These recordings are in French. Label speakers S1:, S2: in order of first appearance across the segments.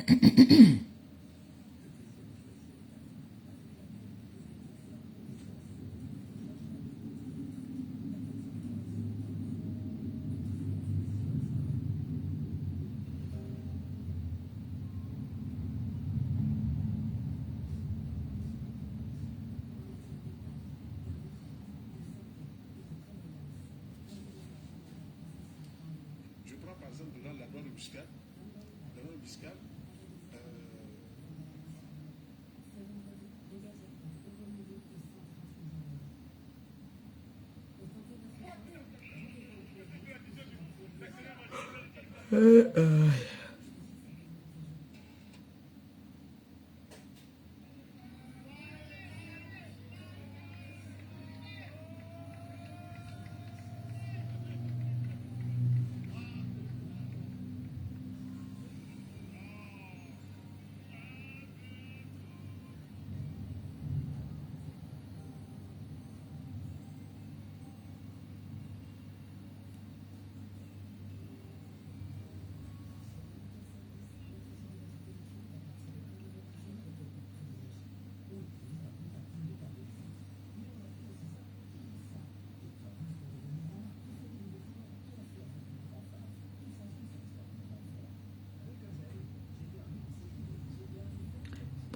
S1: Je prends par exemple dans la noix de muscade. La noix de muscade,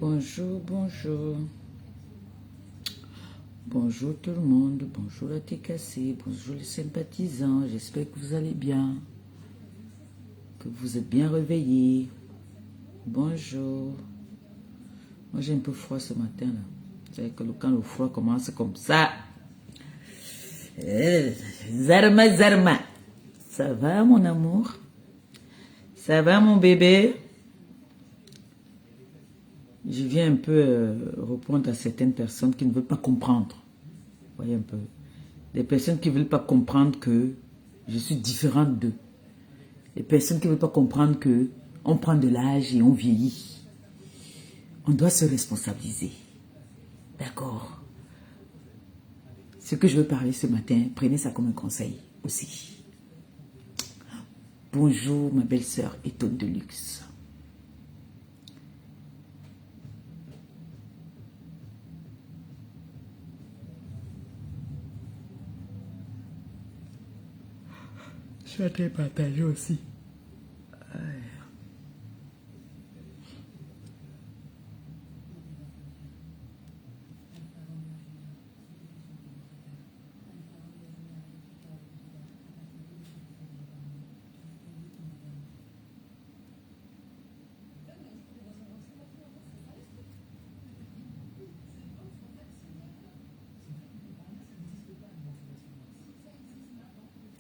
S2: Bonjour, bonjour. Bonjour tout le monde. Bonjour la TKC. Bonjour les sympathisants. J'espère que vous allez bien. Que vous êtes bien réveillés. Bonjour. Moi j'ai un peu froid ce matin là. Vous savez que quand le froid commence comme ça. Zarma, zarma. Ça va mon amour? Ça va mon bébé? Je viens un peu répondre à certaines personnes qui ne veulent pas comprendre. Vous voyez un peu. Des personnes qui ne veulent pas comprendre que je suis différente d'eux. Des personnes qui ne veulent pas comprendre que on prend de l'âge et on vieillit. On doit se responsabiliser. D'accord? Ce que je veux parler ce matin, prenez ça comme un conseil aussi. Bonjour ma belle-sœur Étonne de luxe. Je suis en train de partager aussi.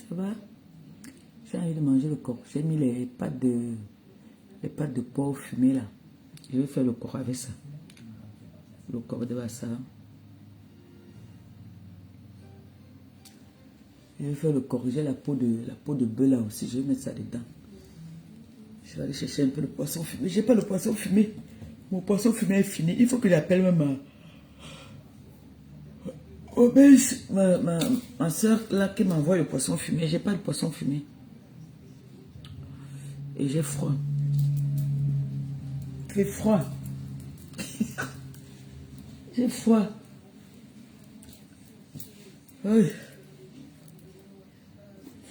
S2: Ça va? J'ai envie de manger le corps. J'ai mis les pâtes de porc fumées là. Je vais faire le corps avec ça. Le corps de ça. Je vais faire le corps. J'ai la peau de bœuf là aussi. Je vais mettre ça dedans. Je vais aller chercher un peu de poisson fumé. J'ai pas le poisson fumé. Mon poisson fumé est fini. Il faut que j'appelle même ma soeur là qui m'envoie le poisson fumé. J'ai pas de poisson fumé. Et j'ai froid. Il fait froid. J'ai froid. Oui.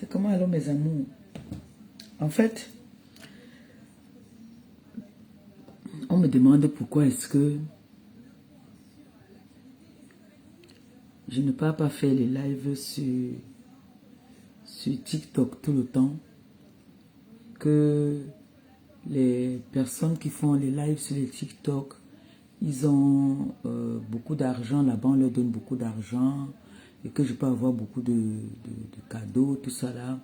S2: C'est comment alors mes amours? En fait, on me demande pourquoi est-ce que je ne peux pas faire les lives sur TikTok tout le temps. Que les personnes qui font les lives sur les TikTok, ils ont beaucoup d'argent là-bas, on leur donne beaucoup d'argent et que je peux avoir beaucoup de cadeaux, tout ça là.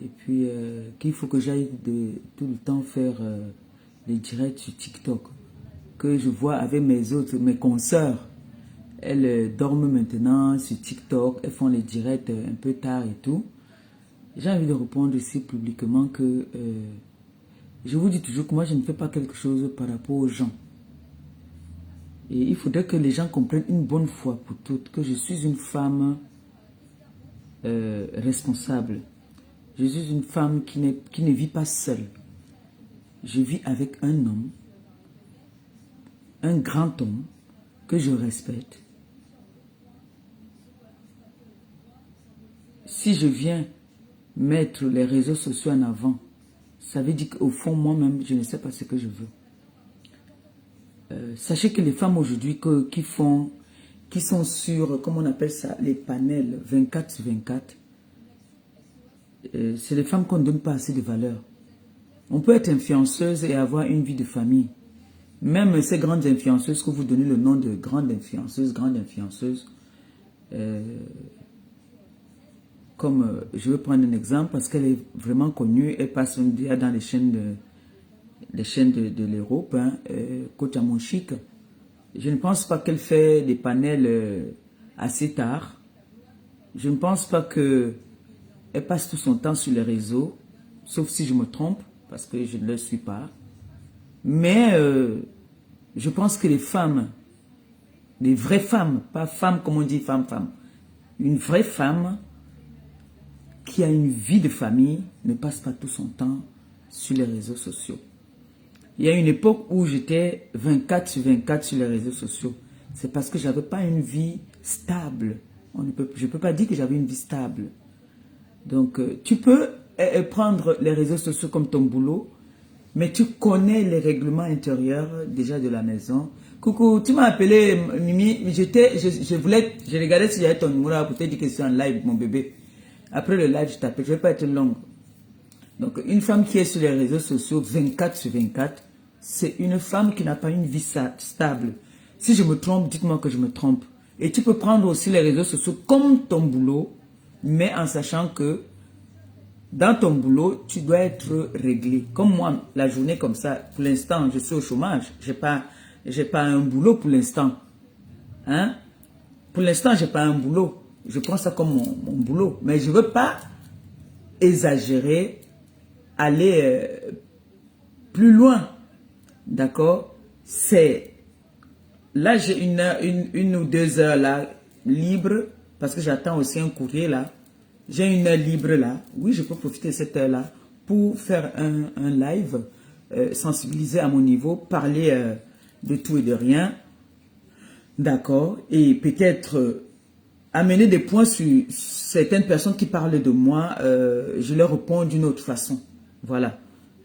S2: Et puis qu'il faut que j'aille tout le temps faire les directs sur TikTok. Que je vois avec mes consoeurs, elles dorment maintenant sur TikTok, elles font les directs un peu tard et tout. J'ai envie de répondre ici publiquement que je vous dis toujours que moi je ne fais pas quelque chose par rapport aux gens. Et il faudrait que les gens comprennent une bonne fois pour toutes que je suis une femme responsable. Je suis une femme qui ne vit pas seule. je vis avec un homme, un grand homme que je respecte. Si je viens mettre les réseaux sociaux en avant, ça veut dire qu'au fond, moi-même, je ne sais pas ce que je veux. Sachez que les femmes aujourd'hui qui sont sur, comment on appelle ça, les panels 24/24, c'est les femmes qu'on ne donne pas assez de valeur. On peut être influenceuse et avoir une vie de famille. Même ces grandes influenceuses, que vous donnez le nom de grandes influenceuses, comme je vais prendre un exemple parce qu'elle est vraiment connue, elle passe déjà dans les chaînes de l'Europe, hein, Côte à Monchique. Je ne pense pas qu'elle fait des panels assez tard. Je ne pense pas qu'elle passe tout son temps sur les réseaux, sauf si je me trompe, parce que je ne le suis pas. Mais je pense que les femmes, les vraies femmes, pas femmes comme on dit femme, une vraie femme qui a une vie de famille ne passe pas tout son temps sur les réseaux sociaux. Il y a une époque où j'étais 24/24 sur les réseaux sociaux. C'est parce que je n'avais pas une vie stable. Je ne peux pas dire que j'avais une vie stable. Donc, tu peux prendre les réseaux sociaux comme ton boulot, mais tu connais les règlements intérieurs déjà de la maison. Coucou, tu m'as appelé Mimi, je regardais si j'avais ton numéro pour te dire que je suis en live, mon bébé. Après le live, je t'appelle, je ne vais pas être longue. Donc, une femme qui est sur les réseaux sociaux 24/24, c'est une femme qui n'a pas une vie stable. Si je me trompe, dites-moi que je me trompe. Et tu peux prendre aussi les réseaux sociaux comme ton boulot, mais en sachant que dans ton boulot, tu dois être réglé. Comme moi, la journée comme ça, pour l'instant, je suis au chômage. Je n'ai pas un boulot pour l'instant. Hein? Pour l'instant, je n'ai pas un boulot. Je prends ça comme mon boulot. Mais je ne veux pas exagérer, aller plus loin. D'accord? Là, j'ai une ou 2 heures là, libre, parce que j'attends aussi un courrier là. J'ai une heure libre là. Oui, je peux profiter de cette heure-là pour faire un live, sensibiliser à mon niveau, parler de tout et de rien. D'accord? Et peut-être amener des points sur certaines personnes qui parlent de moi. Je leur réponds d'une autre façon. Voilà.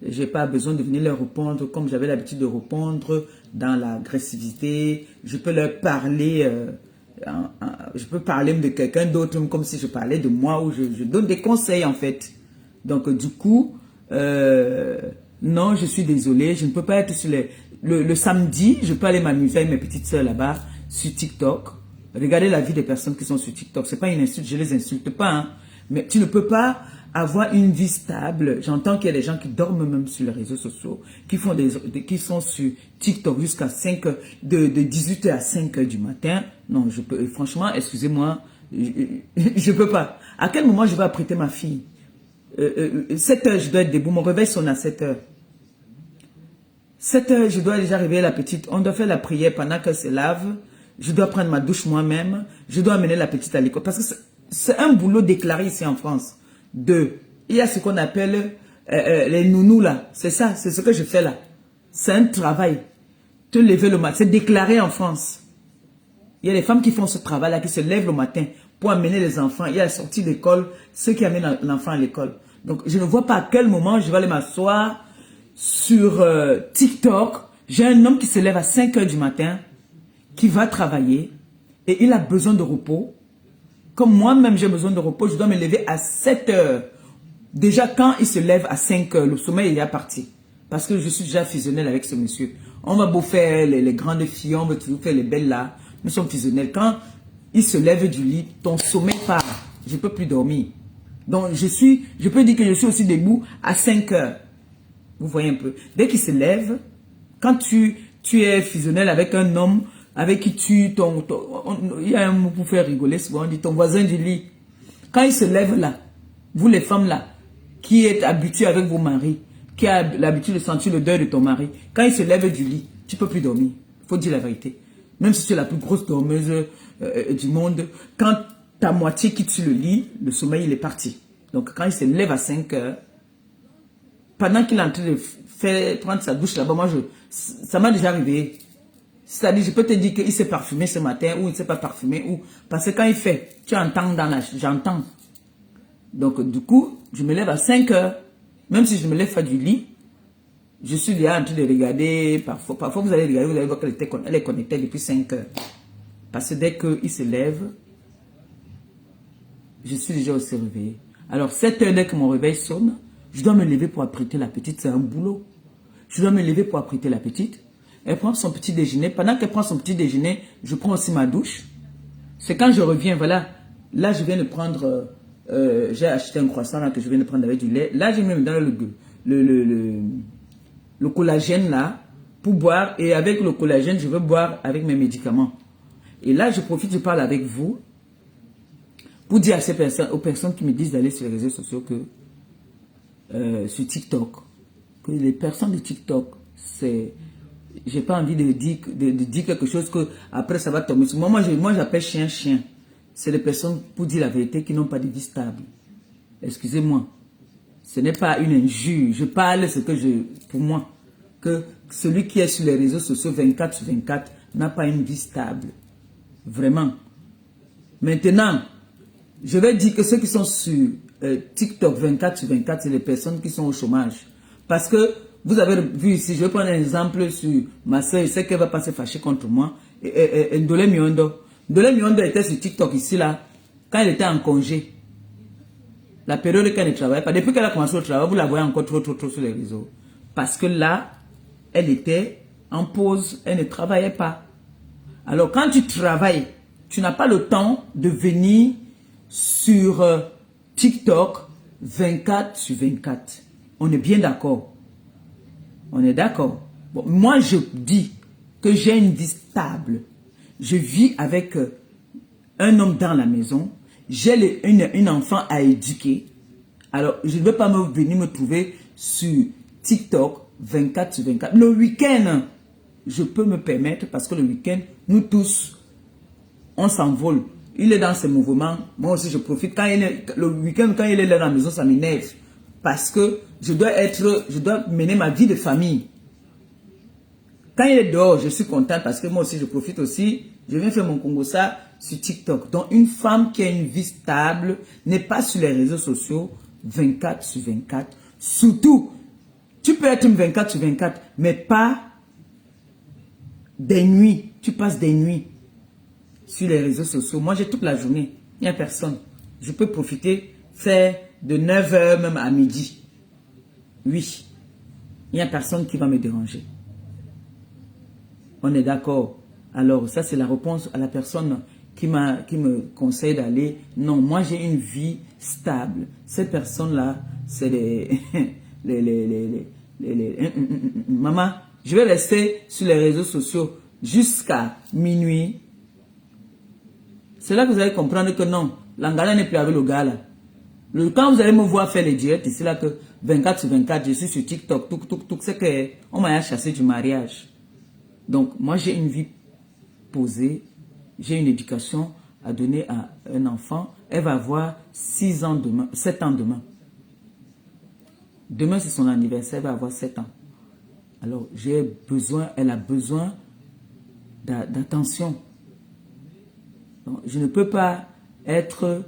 S2: Je n'ai pas besoin de venir leur répondre comme j'avais l'habitude de répondre dans l'agressivité. Je peux leur parler... je peux parler de quelqu'un d'autre comme si je parlais de moi ou je donne des conseils en fait. Donc du coup, non, je suis désolée, je ne peux pas être sur le samedi, je peux aller m'amuser avec mes petites soeurs là-bas sur TikTok. Regardez la vie des personnes qui sont sur TikTok. C'est pas une insulte, je les insulte pas, hein. Mais tu ne peux pas avoir une vie stable. J'entends qu'il y a des gens qui dorment même sur les réseaux sociaux, qui sont sur TikTok jusqu'à 5 heures, de 18h à 5 heures du matin. Non, je peux, franchement, excusez-moi, je peux pas. À quel moment je vais apprêter ma fille? 7 heures, je dois être debout. Mon réveil sonne à 7 heures. 7 heures, je dois déjà réveiller la petite. On doit faire la prière pendant qu'elle se lave. Je dois prendre ma douche moi-même. Je dois amener la petite à l'école. Parce que c'est un boulot déclaré ici en France. Il y a ce qu'on appelle les nounous là. C'est ça, c'est ce que je fais là. C'est un travail. Te lever le matin, c'est déclaré en France. Il y a des femmes qui font ce travail là, qui se lèvent le matin pour amener les enfants. Il y a la sortie d'école, ceux qui amènent l'enfant à l'école. Donc je ne vois pas à quel moment je vais aller m'asseoir sur TikTok. J'ai un homme qui se lève à 5 heures du matin, qui va travailler et il a besoin de repos. Comme moi-même, j'ai besoin de repos, je dois me lever à 7 heures. Déjà, quand il se lève à 5 heures, le sommeil est déjà parti. Parce que je suis déjà fusionnel avec ce monsieur. On va beau faire les grandes filles, on va toujours faire les belles là. Nous sommes fusionnels. Quand il se lève du lit, ton sommeil part. Je ne peux plus dormir. Donc, je peux dire que je suis aussi debout à 5 heures. Vous voyez un peu. Dès qu'il se lève, quand tu es fusionnel avec un homme, avec qui il y a un mot pour faire rigoler souvent, on dit ton voisin du lit. Quand il se lève là, vous les femmes là, qui êtes habituées avec vos maris, qui a l'habitude de sentir l'odeur de ton mari, quand il se lève du lit, tu ne peux plus dormir. Il faut dire la vérité. Même si tu es la plus grosse dormeuse du monde, quand ta moitié quitte sur le lit, le sommeil il est parti. Donc quand il se lève à 5 heures, pendant qu'il est en train de prendre sa douche là-bas, moi, ça m'a déjà arrivé. C'est-à-dire, je peux te dire qu'il s'est parfumé ce matin ou il ne s'est pas parfumé. Ou, parce que quand il fait, tu entends j'entends. Donc, du coup, je me lève à 5 heures. Même si je me lève pas du lit, je suis déjà en train de regarder. Parfois vous allez regarder, vous allez voir qu'elle est connectée depuis 5 heures. Parce que dès qu'il se lève, je suis déjà aussi réveillé. Alors, 7 heures, dès que mon réveil sonne, je dois me lever pour apprêter la petite. C'est un boulot. Je dois me lever pour apprêter la petite. Elle prend son petit déjeuner. Pendant qu'elle prend son petit déjeuner, je prends aussi ma douche. C'est quand je reviens, voilà. Là, je viens de prendre... j'ai acheté un croissant là, que je viens de prendre avec du lait. Là, je mets dans le collagène là pour boire. Et avec le collagène, je veux boire avec mes médicaments. Et là, je profite, je parle avec vous pour dire à ces personnes, aux personnes qui me disent d'aller sur les réseaux sociaux que sur TikTok, que les personnes de TikTok, c'est... J'ai pas envie de dire quelque chose que après ça va tomber sur moi. Moi, j'appelle chien. C'est les personnes, pour dire la vérité, qui n'ont pas de vie stable. Excusez-moi. Ce n'est pas une injure. Je parle ce que pour moi, que celui qui est sur les réseaux sociaux 24 sur 24 n'a pas une vie stable. Vraiment. Maintenant, je vais dire que ceux qui sont sur TikTok 24 sur 24, c'est les personnes qui sont au chômage. Parce que vous avez vu ici, je vais prendre un exemple sur ma soeur, je sais qu'elle va pas se fâcher contre moi. Ndolé Miondo. Ndolé Miondo était sur TikTok ici, là, quand elle était en congé. La période qu'elle ne travaillait pas. Depuis qu'elle a commencé au travail, vous la voyez encore trop sur les réseaux. Parce que là, elle était en pause, elle ne travaillait pas. Alors, quand tu travailles, tu n'as pas le temps de venir sur TikTok 24 sur 24. On est bien d'accord. On est d'accord. Bon, moi, je dis que j'ai une vie stable. Je vis avec un homme dans la maison. J'ai une enfant à éduquer. Alors, je ne veux pas venir me trouver sur TikTok 24 sur 24. Le week-end, je peux me permettre parce que le week-end, nous tous, on s'envole. Il est dans ses mouvements. Moi aussi, je profite. Le week-end, quand il est là dans la maison, ça m'énerve. Parce que je dois mener ma vie de famille. Quand il est dehors, je suis contente parce que moi aussi, je profite aussi. Je viens faire mon Congo ça sur TikTok. Donc, une femme qui a une vie stable n'est pas sur les réseaux sociaux 24 sur 24. Surtout, tu peux être 24 sur 24, mais pas des nuits. Tu passes des nuits sur les réseaux sociaux. Moi, j'ai toute la journée. Il n'y a personne. Je peux profiter, faire de 9 h même à midi. Oui. Il n'y a personne qui va me déranger. On est d'accord. Alors, ça, c'est la réponse à la personne qui me conseille d'aller. Non, moi, j'ai une vie stable. Ces personnes-là, c'est Maman, je vais rester sur les réseaux sociaux jusqu'à minuit. C'est là que vous allez comprendre que non, l'Angala n'est plus avec le gars là. Quand vous allez me voir faire les directs, c'est là que 24 sur 24, je suis sur TikTok, tout, c'est qu'on m'a chassé du mariage. Donc, moi, j'ai une vie posée, j'ai une éducation à donner à un enfant. Elle va avoir 6 ans demain, 7 ans demain. Demain, c'est son anniversaire, elle va avoir 7 ans. Alors, elle a besoin d'attention. Je ne peux pas être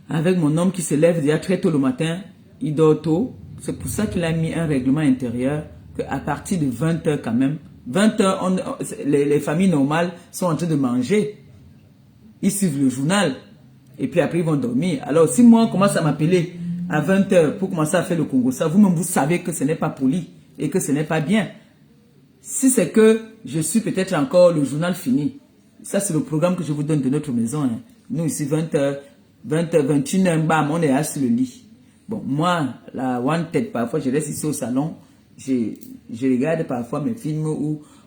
S2: avec mon homme qui se lève déjà très tôt le matin, il dort tôt. C'est pour ça qu'il a mis un règlement intérieur qu'à partir de 20 h quand même, 20 h, les familles normales sont en train de manger. Ils suivent le journal et puis après ils vont dormir. Alors si moi on commence à m'appeler à 20 h pour commencer à faire le Congo, ça vous-même vous savez que ce n'est pas poli et que ce n'est pas bien. Si c'est que je suis peut-être encore le journal fini, ça c'est le programme que je vous donne de notre maison. Hein. Nous ici 20 h, 20 h, 21 h, bam, on est assis sur le lit. Bon, moi, la one tête, parfois je reste ici au salon, je regarde parfois mes films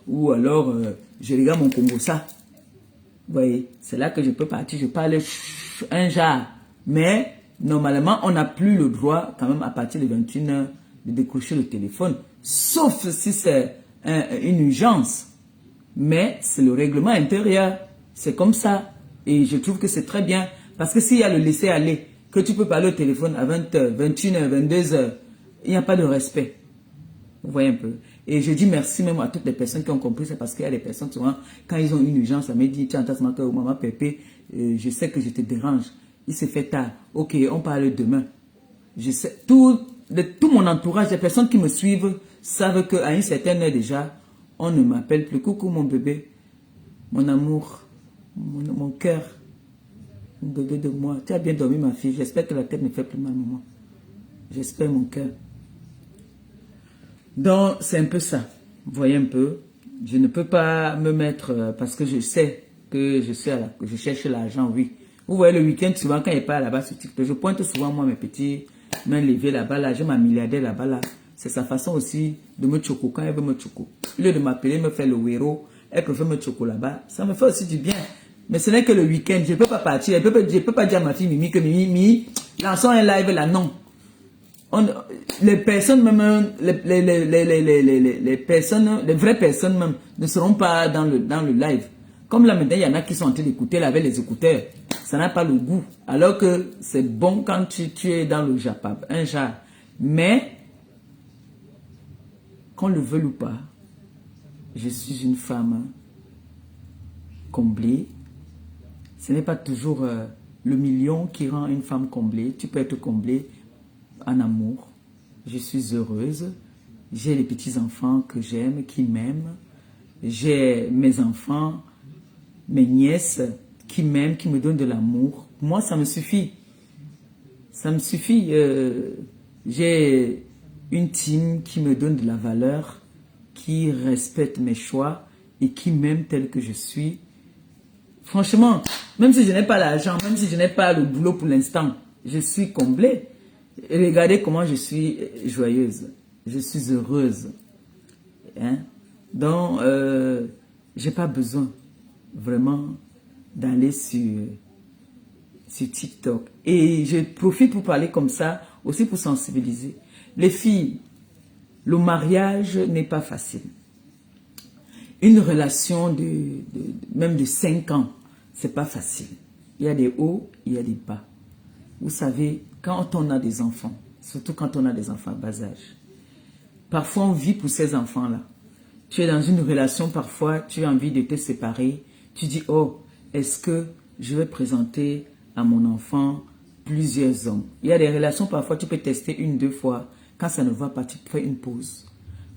S2: ou alors je regarde mon Congo ça. Vous voyez, c'est là que je peux partir, je parle un genre. Mais normalement, on n'a plus le droit quand même à partir de 21 h de décrocher le téléphone, sauf si c'est une urgence. Mais c'est le règlement intérieur, c'est comme ça. Et je trouve que c'est très bien, parce que s'il y a le laisser aller, que tu peux parler au téléphone à 20 h, 21 h, 22 h, il n'y a pas de respect. Vous voyez un peu. Et je dis merci même à toutes les personnes qui ont compris. C'est parce qu'il y a des personnes, souvent, quand ils ont une urgence, ça me dit, tiens, maman Pépé, je sais que je te dérange. Il s'est fait tard. Ok, on parle demain. Je sais, tout mon entourage, les personnes qui me suivent, savent qu'à une certaine heure déjà, on ne m'appelle plus. Coucou mon bébé, mon amour, mon cœur, mon bébé de moi. Tu as bien dormi ma fille. J'espère que la tête ne fait plus mal, maman. J'espère mon cœur. Donc, c'est un peu ça. Vous voyez un peu. Je ne peux pas me mettre, parce que je sais que je cherche l'argent, oui. Vous voyez, le week-end, souvent, quand il part là-bas sur TikTok, je pointe souvent, moi, mes petits mains levées là-bas, là. J'ai ma milliardaire là-bas, là. C'est sa façon aussi de me choco quand elle veut me choco. Au lieu de m'appeler, me faire le héros, elle préfère me choco là-bas. Ça me fait aussi du bien. Mais ce n'est que le week-end. Je ne peux pas partir. Je ne peux pas dire à ma fille Mimi que Mimi, lançons un live là, non. Les personnes même, les personnes, les vraies personnes même, ne seront pas dans le live. Comme là maintenant, il y en a qui sont en train d'écouter là avec les écouteurs. Ça n'a pas le goût. Alors que c'est bon quand tu es dans le Japap, un jar. Mais, qu'on le veuille ou pas, je suis une femme comblée. Ce n'est pas toujours le million qui rend une femme comblée. Tu peux être comblée en amour. Je suis heureuse. J'ai les petits-enfants que j'aime, qui m'aiment. J'ai mes enfants, mes nièces qui m'aiment, qui me donnent de l'amour. Moi, ça me suffit. Ça me suffit. J'ai une team qui me donne de la valeur, qui respecte mes choix et qui m'aime tel que je suis. Franchement, même si je n'ai pas l'argent, même si je n'ai pas le boulot pour l'instant, je suis comblée. Et regardez comment je suis joyeuse. Je suis heureuse. Hein? Donc, j'ai pas besoin vraiment d'aller sur TikTok. Et je profite pour parler comme ça, aussi pour sensibiliser. Les filles, le mariage n'est pas facile. Une relation même de 5 ans, c'est pas facile. Il y a des hauts, il y a des bas. Vous savez, quand on a des enfants, surtout quand on a des enfants à bas âge, parfois on vit pour ces enfants-là. Tu es dans une relation, parfois tu as envie de te séparer. Tu dis, oh, est-ce que je vais présenter à mon enfant plusieurs hommes? Il y a des relations, parfois tu peux tester 1, 2 fois. Quand ça ne va pas, tu fais une pause.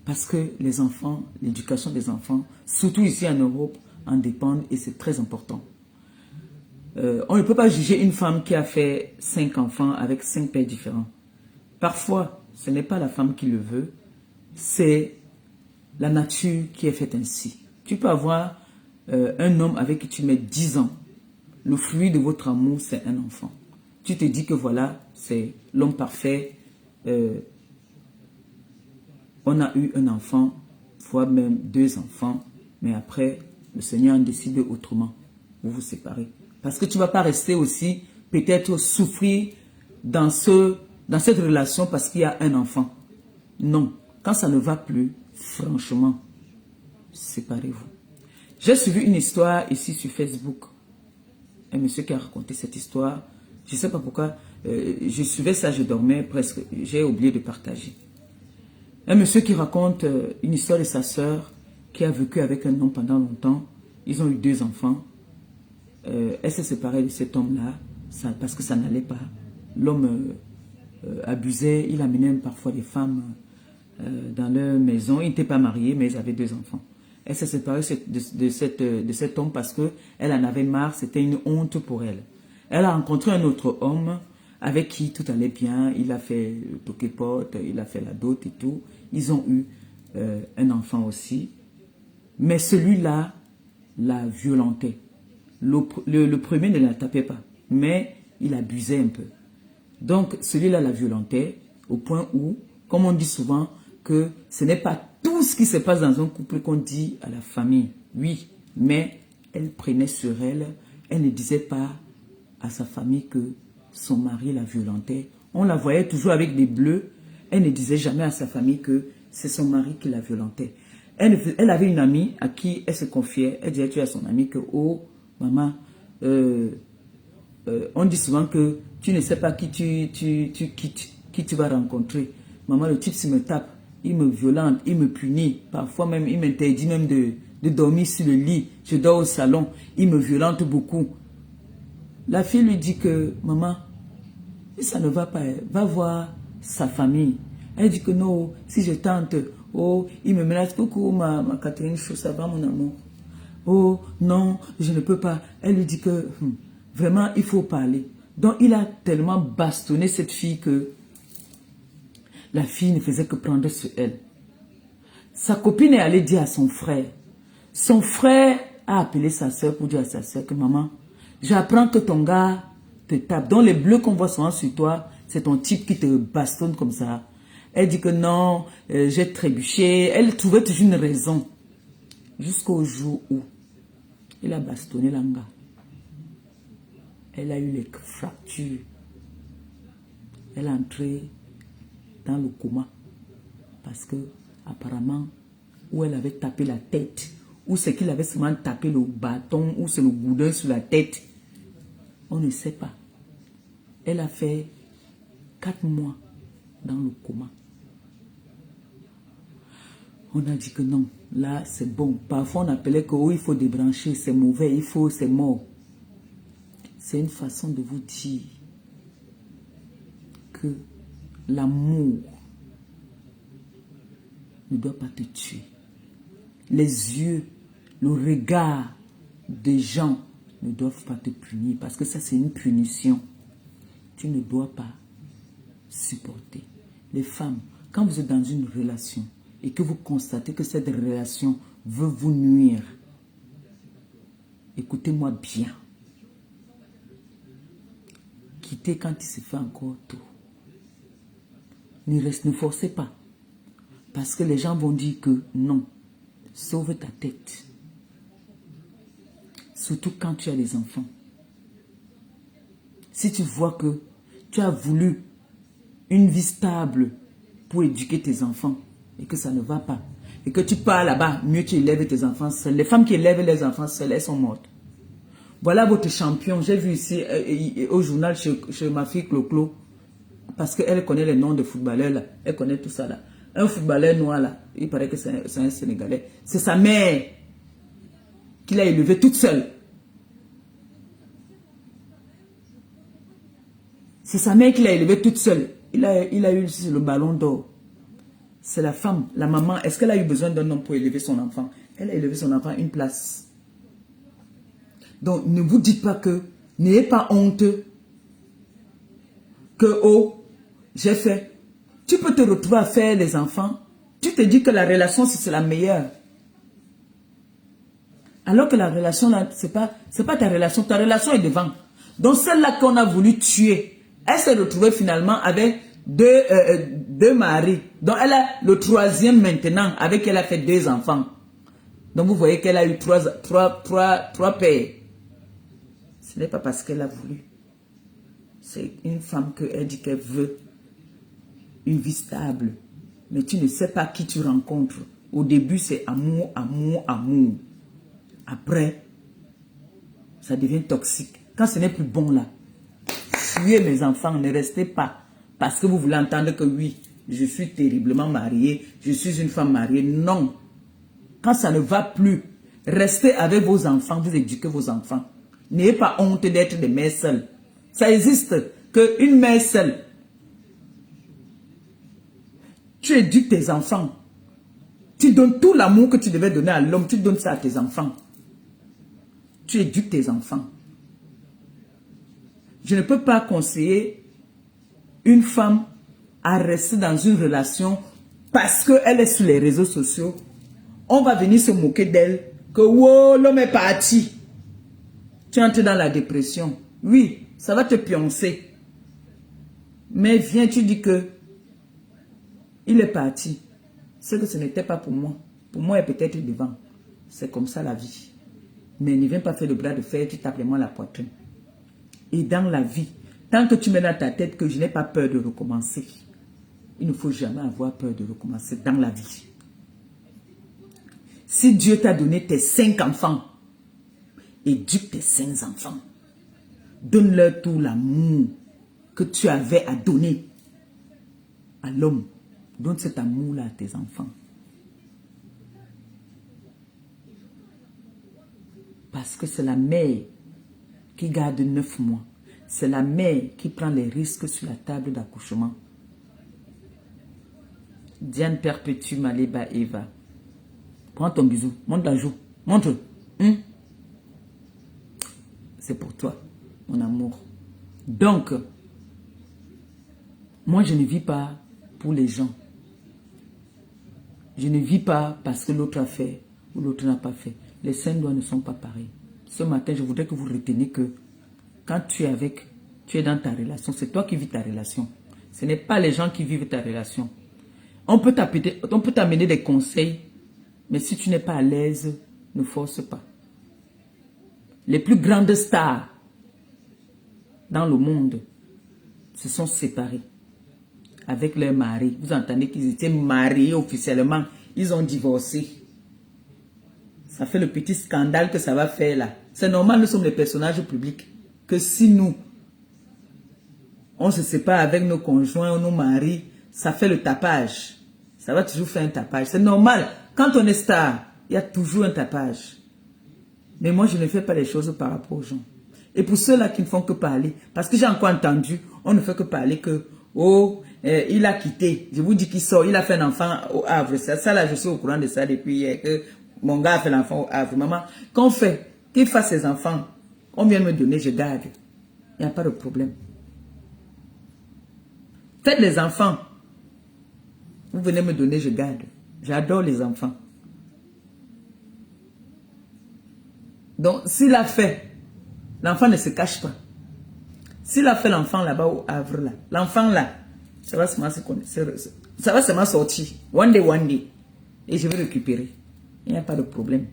S2: Parce que les enfants, l'éducation des enfants, surtout ici en Europe, en dépendent et c'est très important. On ne peut pas juger une femme qui a fait 5 enfants avec 5 pères différents. Parfois, ce n'est pas la femme qui le veut, c'est la nature qui est faite ainsi. Tu peux avoir un homme avec qui tu mets 10 ans. Le fruit de votre amour, c'est un enfant. Tu te dis que voilà, c'est l'homme parfait. On a eu un enfant, voire même 2 enfants, mais après, le Seigneur en décide autrement. Vous vous séparez. Parce que tu ne vas pas rester aussi, peut-être souffrir dans cette relation parce qu'il y a un enfant. Non. Quand ça ne va plus, franchement, séparez-vous. J'ai suivi une histoire ici sur Facebook. Un monsieur qui a raconté cette histoire. Je ne sais pas pourquoi. Je suivais ça, je dormais presque. J'ai oublié de partager. Un monsieur qui raconte une histoire de sa sœur qui a vécu avec un homme pendant longtemps. Ils ont eu 2 enfants. Elle s'est séparée de cet homme-là parce que ça n'allait pas. L'homme abusait, il amenait parfois des femmes dans leur maison. Il n'était pas marié, mais ils avaient 2 enfants. Elle s'est séparée de cet homme parce qu'elle en avait marre, c'était une honte pour elle. Elle a rencontré un autre homme avec qui tout allait bien. Il a fait le toquepote, il a fait la dot et tout. Ils ont eu un enfant aussi. Mais celui-là la violentait. Le premier ne la tapait pas, mais il abusait un peu. Donc, celui-là la violentait au point où, comme on dit souvent, que ce n'est pas tout ce qui se passe dans un couple qu'on dit à la famille. Oui, mais elle prenait sur elle, elle ne disait pas à sa famille que son mari la violentait. On la voyait toujours avec des bleus. Elle ne disait jamais à sa famille que c'est son mari qui la violentait. Elle avait une amie à qui elle se confiait. Elle disait à son amie que, oh, maman, on dit souvent que tu ne sais pas qui tu vas rencontrer. Maman, le type, s'il me tape, il me violente, il me punit. Parfois même, il m'interdit même de dormir sur le lit. Je dors au salon. Il me violente beaucoup. La fille lui dit que, maman, si ça ne va pas, va voir sa famille. Elle dit que non, si je tente, oh, il me menace. Coucou, ma Catherine Chou, ça va mon amour? Oh, non, je ne peux pas. Elle lui dit que, vraiment, il faut parler. Donc, il a tellement bastonné cette fille que la fille ne faisait que prendre sur elle. Sa copine est allée dire à son frère. Son frère a appelé sa soeur pour dire à sa soeur que, maman, j'apprends que ton gars te tape. Donc, les bleus qu'on voit souvent sur toi, c'est ton type qui te bastonne comme ça. Elle dit que non, j'ai trébuché. Elle trouvait toujours une raison. Jusqu'au jour où il a bastonné l'anga. Elle a eu les fractures. Elle est entrée dans le coma. Parce que, apparemment, où elle avait tapé la tête, ou c'est qu'il avait seulement tapé le bâton, ou c'est le goudin sur la tête, on ne sait pas. Elle a fait 4 mois dans le coma. On a dit que non, là c'est bon. Parfois on appelait que oh, il faut débrancher, c'est mauvais, c'est mort. C'est une façon de vous dire que l'amour ne doit pas te tuer. Les yeux, le regard des gens ne doivent pas te punir parce que ça c'est une punition. Tu ne dois pas supporter. Les femmes, quand vous êtes dans une relation et que vous constatez que cette relation veut vous nuire, écoutez-moi bien. Quittez quand il se fait encore tôt. Ne forcez pas. Parce que les gens vont dire que non. Sauve ta tête. Surtout quand tu as des enfants. Si tu vois que tu as voulu une vie stable pour éduquer tes enfants et que ça ne va pas, et que tu pars là-bas, mieux tu élèves tes enfants seuls. Les femmes qui élèvent les enfants seuls, elles sont mortes. Voilà votre champion. J'ai vu ici au journal chez ma fille Clo-Clo, parce qu'elle connaît les noms de footballeurs là. Elle connaît tout ça là. Un footballeur noir là, il paraît que c'est un Sénégalais. C'est sa mère qui l'a élevé toute seule. C'est sa mère qui l'a élevé toute seule. Il a eu le ballon d'or. C'est la femme, la maman. Est-ce qu'elle a eu besoin d'un homme pour élever son enfant? Elle a élevé son enfant à une place. Donc, ne vous dites pas que, n'ayez pas honte que, oh, j'ai fait. Tu peux te retrouver à faire les enfants. Tu te dis que la relation, c'est la meilleure. Alors que la relation, là, c'est pas ta relation. Ta relation est devant. Donc, celle-là qu'on a voulu tuer, elle s'est retrouvée finalement avec deux maris. Donc, elle a le 3e maintenant, avec elle a fait 2 enfants. Donc, vous voyez qu'elle a eu 3 pères. Ce n'est pas parce qu'elle a voulu. C'est une femme qu'elle dit qu'elle veut une vie stable. Mais tu ne sais pas qui tu rencontres. Au début, c'est amour, amour, amour. Après, ça devient toxique. Quand ce n'est plus bon là, fuyez mes enfants, ne restez pas. Parce que vous voulez entendre que oui, je suis terriblement mariée, je suis une femme mariée. Non. Quand ça ne va plus, restez avec vos enfants, vous éduquez vos enfants. N'ayez pas honte d'être des mères seules. Ça existe qu'une mère seule. Tu éduques tes enfants. Tu donnes tout l'amour que tu devais donner à l'homme, tu donnes ça à tes enfants. Tu éduques tes enfants. Je ne peux pas conseiller une femme à rester dans une relation parce qu'elle est sur les réseaux sociaux. On va venir se moquer d'elle que wow, l'homme est parti. Tu entres dans la dépression. Oui, ça va te pioncer. Mais viens, tu dis que il est parti. C'est que ce n'était pas pour moi. Pour moi, elle est peut-être devant. C'est comme ça la vie. Mais ne viens pas faire le bras de fer, tu tapes moi la poitrine. Et dans la vie, tant que tu mets dans ta tête que je n'ai pas peur de recommencer, il ne faut jamais avoir peur de recommencer dans la vie. Si Dieu t'a donné tes 5 enfants, éduque tes 5 enfants. Donne-leur tout l'amour que tu avais à donner à l'homme. Donne cet amour-là à tes enfants. Parce que c'est la mère qui garde 9 mois. C'est la mère qui prend les risques sur la table d'accouchement. Diane Perpétue Maleba Eva. Prends ton bisou. Montre la joue. Montre. C'est pour toi, mon amour. Donc, moi je ne vis pas pour les gens. Je ne vis pas parce que l'autre a fait ou l'autre n'a pas fait. Les saints doigts ne sont pas pareils. Ce matin, je voudrais que vous reteniez que quand tu es dans ta relation, c'est toi qui vis ta relation. Ce n'est pas les gens qui vivent ta relation. On peut t'amener des conseils, mais si tu n'es pas à l'aise, ne force pas. Les plus grandes stars dans le monde se sont séparés avec leur mari. Vous entendez qu'ils étaient mariés officiellement. Ils ont divorcé. Ça fait le petit scandale que ça va faire là. C'est normal, nous sommes les personnages publics. Que si nous, on se sépare avec nos conjoints ou nos maris, ça fait le tapage. Ça va toujours faire un tapage. C'est normal. Quand on est star, il y a toujours un tapage. Mais moi, je ne fais pas les choses par rapport aux gens. Et pour ceux-là qui ne font que parler, parce que j'ai encore entendu, on ne fait que parler que, oh, il a quitté. Je vous dis qu'il sort, il a fait un enfant au Havre. Ça là, je suis au courant de ça depuis hier, que mon gars a fait l'enfant au Havre. Maman, qu'on fait, qu'il fasse ses enfants, on vient me donner, je garde. Il n'y a pas de problème. Faites les enfants. Vous venez me donner, je garde. J'adore les enfants. Donc, s'il a fait, l'enfant ne se cache pas. S'il a fait l'enfant là-bas au Havre, là, l'enfant là, ça va seulement sortir. One day. Et je vais récupérer. Il n'y a pas de problème.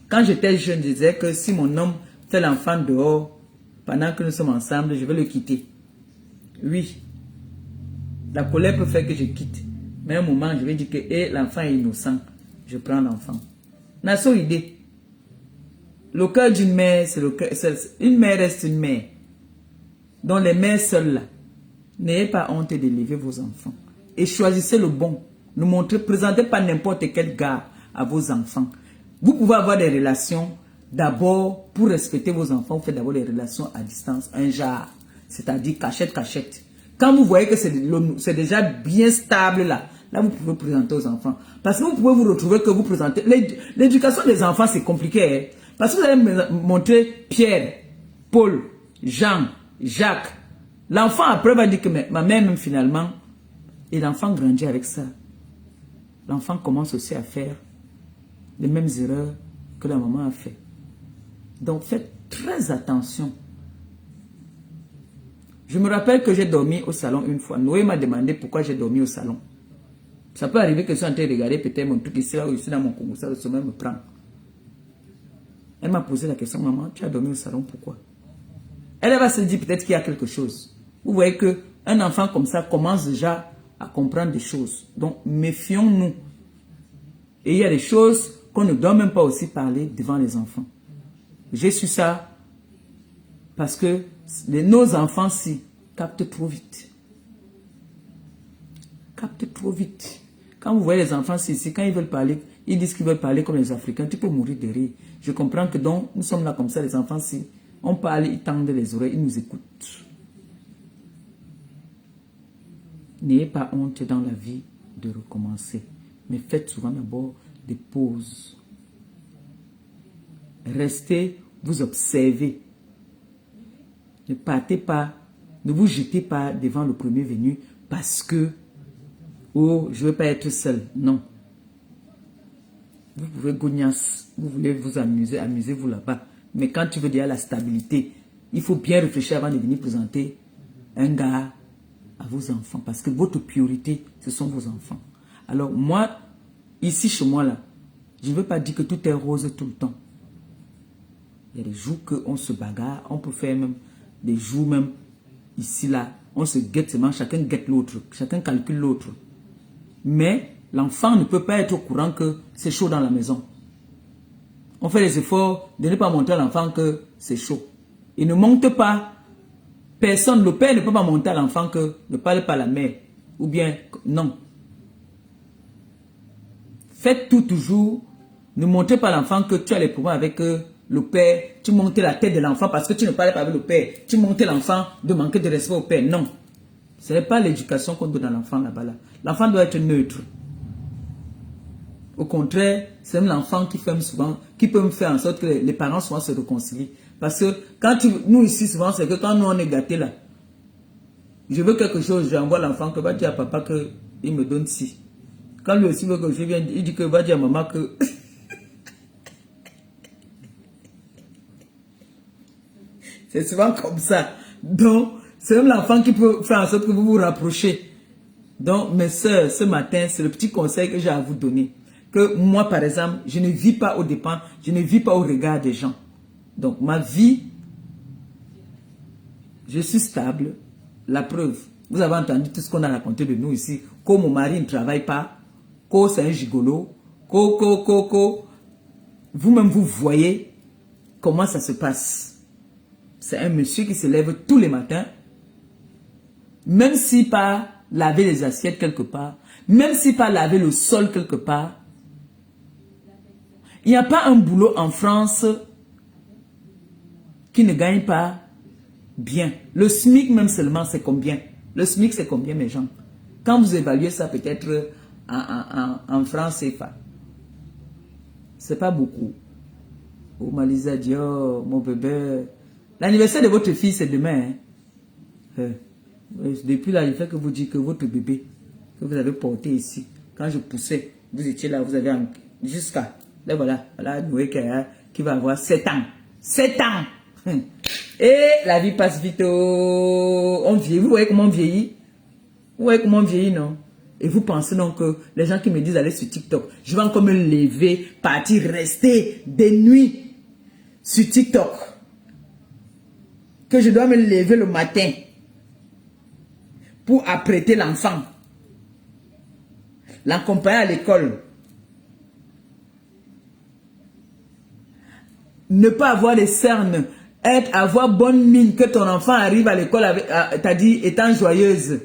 S2: Quand j'étais jeune, je disais que si mon homme fait l'enfant dehors, pendant que nous sommes ensemble, je vais le quitter. Oui. La colère peut faire que je quitte. Mais à un moment, je vais dire que l'enfant est innocent. Je prends l'enfant. N'a pas idée. Le cœur d'une mère, c'est le cœur. Une mère reste une mère. Donc les mères seules là, n'ayez pas honte d'élever vos enfants. Et choisissez le bon. Ne montrez, présentez pas n'importe quel gars à vos enfants. Vous pouvez avoir des relations. D'abord, pour respecter vos enfants, vous faites d'abord des relations à distance. Un genre, c'est-à-dire cachette. Quand vous voyez que c'est déjà bien stable là, vous pouvez présenter aux enfants. Parce que vous pouvez vous retrouver que vous présentez. L'éducation des enfants, c'est compliqué. Hein? Parce que vous allez me montrer Pierre, Paul, Jean, Jacques. L'enfant après va dire que ma mère même finalement, et l'enfant grandit avec ça. L'enfant commence aussi à faire les mêmes erreurs que la maman a fait. Donc faites très attention. Je me rappelle que j'ai dormi au salon une fois. Noé m'a demandé pourquoi j'ai dormi au salon. Ça peut arriver que je sois en train de regarder peut-être mon truc ici, là où je suis dans mon Congo, ça le sommeil me prend. Elle m'a posé la question, maman, tu as dormi au salon, pourquoi? Elle va se dire peut-être qu'il y a quelque chose. Vous voyez qu'un enfant comme ça commence déjà à comprendre des choses. Donc, méfions-nous. Et il y a des choses qu'on ne doit même pas aussi parler devant les enfants. J'ai su ça parce que nos enfants-ci captent trop vite. Captent trop vite. Quand vous voyez les enfants ici, quand ils veulent parler, ils disent qu'ils veulent parler comme les Africains, tu peux mourir de rire. Je comprends que donc, nous sommes là comme ça, les enfants, si on parle, ils tendent les oreilles, ils nous écoutent. N'ayez pas honte dans la vie de recommencer. Mais faites souvent d'abord des pauses. Restez, vous observez. Ne partez pas, ne vous jetez pas devant le premier venu parce que, oh, je ne veux pas être seul. Non. Vous pouvez gognasse, vous voulez vous amuser, amusez-vous là-bas. Mais quand tu veux dire la stabilité, il faut bien réfléchir avant de venir présenter un gars à vos enfants. Parce que votre priorité, ce sont vos enfants. Alors moi, ici chez moi là, je ne veux pas dire que tout est rose tout le temps. Il y a des jours qu'on se bagarre, on peut faire même des jours même ici là, on se guette seulement, chacun guette l'autre, chacun calcule l'autre. Mais l'enfant ne peut pas être au courant que c'est chaud dans la maison. On fait les efforts de ne pas montrer à l'enfant que c'est chaud. Il ne monte pas. Personne, le père ne peut pas montrer à l'enfant que ne parle pas à la mère. Ou bien, non. Faites tout toujours. Ne montrez pas l'enfant que tu as les problèmes avec le père. Tu montes la tête de l'enfant parce que tu ne parles pas avec le père. Tu montes l'enfant de manquer de respect au père. Non. Ce n'est pas l'éducation qu'on donne à l'enfant là-bas. Là. L'enfant doit être neutre. Au contraire, c'est l'enfant qui fait souvent, qui peut me faire en sorte que les parents souvent se réconcilient. Parce que quand nous ici souvent, c'est que quand nous on est gâtés là, je veux quelque chose, j'envoie l'enfant que va dire à papa qu'il me donne ci. Quand lui aussi veut que je vienne, il dit que va dire à maman que... C'est souvent comme ça. Donc, c'est même l'enfant qui peut faire en sorte que vous vous rapprochez. Donc, mes soeurs, ce matin, c'est le petit conseil que j'ai à vous donner. Que moi, par exemple, je ne vis pas aux dépens, je ne vis pas au regard des gens. Donc, ma vie, je suis stable. La preuve, vous avez entendu tout ce qu'on a raconté de nous ici. Que mon mari ne travaille pas, que c'est un gigolo, que. Vous-même, vous voyez comment ça se passe. C'est un monsieur qui se lève tous les matins, même si pas laver les assiettes quelque part, même si pas laver le sol quelque part. Il n'y a pas un boulot en France qui ne gagne pas bien. Le SMIC même seulement, c'est combien? Le SMIC, c'est combien, mes gens? Quand vous évaluez ça peut-être en France CFA, c'est pas beaucoup. Oh, Malisa dit, oh, mon bébé, l'anniversaire de votre fille, c'est demain. Hein? Depuis là, il fait que vous dites que votre bébé, que vous avez porté ici, quand je poussais, vous étiez là, vous avez jusqu'à, là voilà Noé qui va avoir 7 ans. 7 ans! Et la vie passe vite. Oh, on vieillit. Vous voyez comment on vieillit? Vous voyez comment on vieillit, non? Et vous pensez donc que les gens qui me disent d'aller sur TikTok, je vais encore me lever, partir, rester des nuits sur TikTok. Que je dois me lever le matin pour apprêter l'enfant, l'accompagner à l'école. Ne pas avoir les cernes, avoir bonne mine, que ton enfant arrive à l'école t'as dit, étant joyeuse.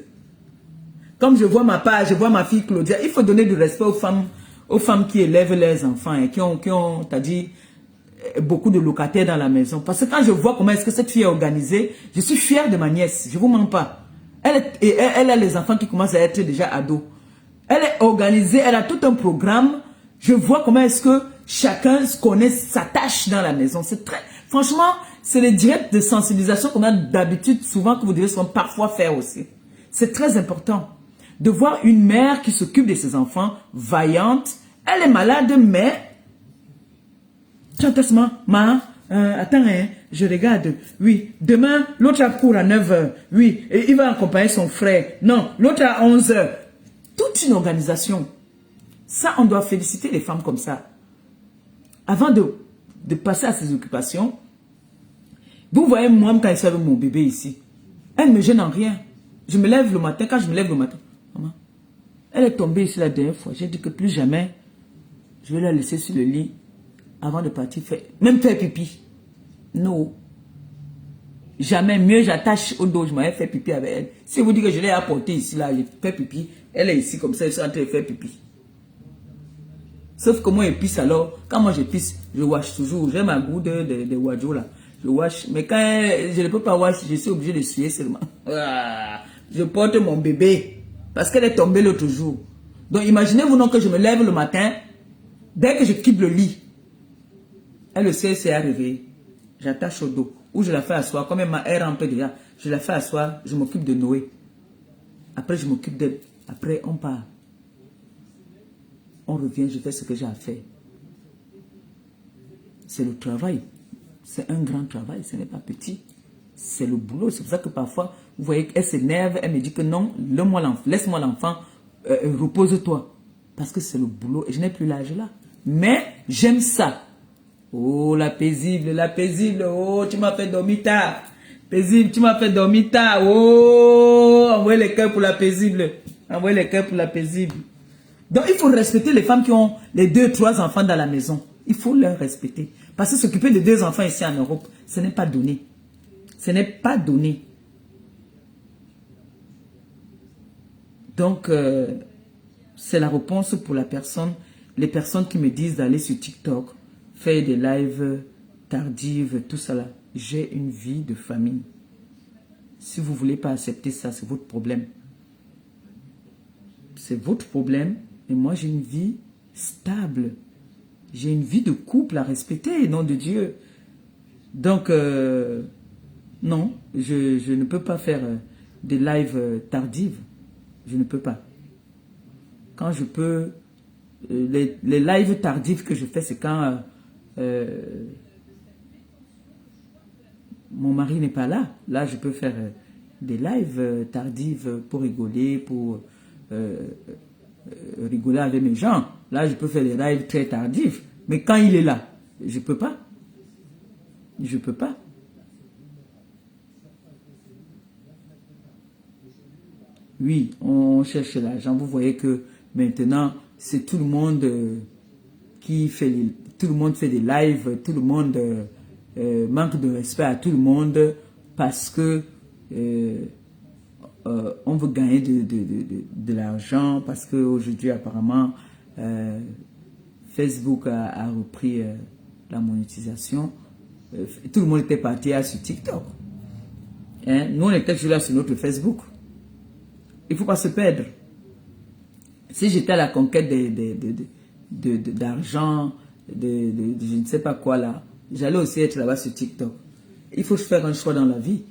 S2: Comme je vois ma part, je vois ma fille Claudia, il faut donner du respect aux femmes qui élèvent leurs enfants et qui ont t'as dit, beaucoup de locataires dans la maison. Parce que quand je vois comment est-ce que cette fille est organisée, je suis fière de ma nièce, je ne vous mens pas. Elle a les enfants qui commencent à être déjà ados. Elle est organisée, elle a tout un programme. Je vois comment est-ce que chacun se connaît sa tâche dans la maison. C'est très, franchement, c'est les directs de sensibilisation qu'on a d'habitude, souvent que vous devez parfois faire aussi. C'est très important de voir une mère qui s'occupe de ses enfants, vaillante. Elle est malade, mais attends, hein, je regarde. Oui, demain, l'autre a cours à 9 h. Oui, et il va accompagner son frère. Non, l'autre à 11 h. Toute une organisation. Ça, on doit féliciter les femmes comme ça. Avant de passer à ses occupations, vous voyez, moi, quand je suis avec mon bébé ici, elle ne me gêne en rien. Je me lève le matin, quand je me lève le matin, maman, elle est tombée ici la dernière fois. J'ai dit que plus jamais, je vais la laisser sur le lit avant de partir même faire pipi. Non. Jamais. Mieux, j'attache au dos, je m'avais fait pipi avec elle. Si vous dites que je l'ai apportée ici, là, je fais pipi, elle est ici comme ça, elle est en train de faire pipi. Sauf que moi, je pisse alors. Quand moi, je pisse, je wash toujours. J'ai ma goutte de wadjo là. Je wash. Mais quand je ne peux pas wash, je suis obligé de suer seulement. Je porte mon bébé. Parce qu'elle est tombée l'autre jour. Donc, imaginez-vous donc que je me lève le matin. Dès que je quitte le lit, elle le sait, c'est arrivé. J'attache au dos. Ou je la fais asseoir. Comme elle rampe déjà. Je la fais asseoir. Je m'occupe de Noé. Après, je m'occupe d'elle. Après, on part. On revient, je fais ce que j'ai à faire. C'est le travail. C'est un grand travail. Ce n'est pas petit. C'est le boulot. C'est pour ça que parfois, vous voyez qu'elle s'énerve. Elle me dit que non, laisse-moi l'enfant. Repose-toi. Parce que c'est le boulot. Et je n'ai plus l'âge là. Mais j'aime ça. Oh, la paisible, la paisible. Oh, tu m'as fait dormir tard. Paisible, tu m'as fait dormir tard. Oh, envoyez les cœurs pour la paisible. Envoyez les cœurs pour la paisible. Donc, il faut respecter les femmes qui ont les 2, 3 enfants dans la maison. Il faut les respecter. Parce que s'occuper de 2 enfants ici en Europe, ce n'est pas donné. Ce n'est pas donné. Donc, c'est la réponse pour la personne les personnes qui me disent d'aller sur TikTok, faire des lives tardives, tout ça là, j'ai une vie de famille. Si vous ne voulez pas accepter ça, c'est votre problème. C'est votre problème. Et moi, j'ai une vie stable. J'ai une vie de couple à respecter, nom de Dieu. Donc, non, je ne peux pas faire des lives tardives. Je ne peux pas. Quand je peux... les lives tardifs que je fais, c'est quand mon mari n'est pas là. Là, je peux faire des lives tardifs pour rigoler, pour rigoler avec mes gens. Là, je peux faire des lives très tardifs. Mais quand il est là, je ne peux pas. Je ne peux pas. Oui, on cherche l'argent. Vous voyez que maintenant, c'est tout le monde qui fait tout le monde fait des lives, tout le monde manque de respect à tout le monde parce que on veut gagner de l'argent, parce qu'aujourd'hui apparemment Facebook a repris la monétisation. Tout le monde était parti sur TikTok. Hein? Nous, on était toujours là sur notre Facebook. Il ne faut pas se perdre. Si j'étais à la conquête d'argent, je ne sais pas quoi là, j'allais aussi être là-bas sur TikTok. Il faut faire un choix dans la vie.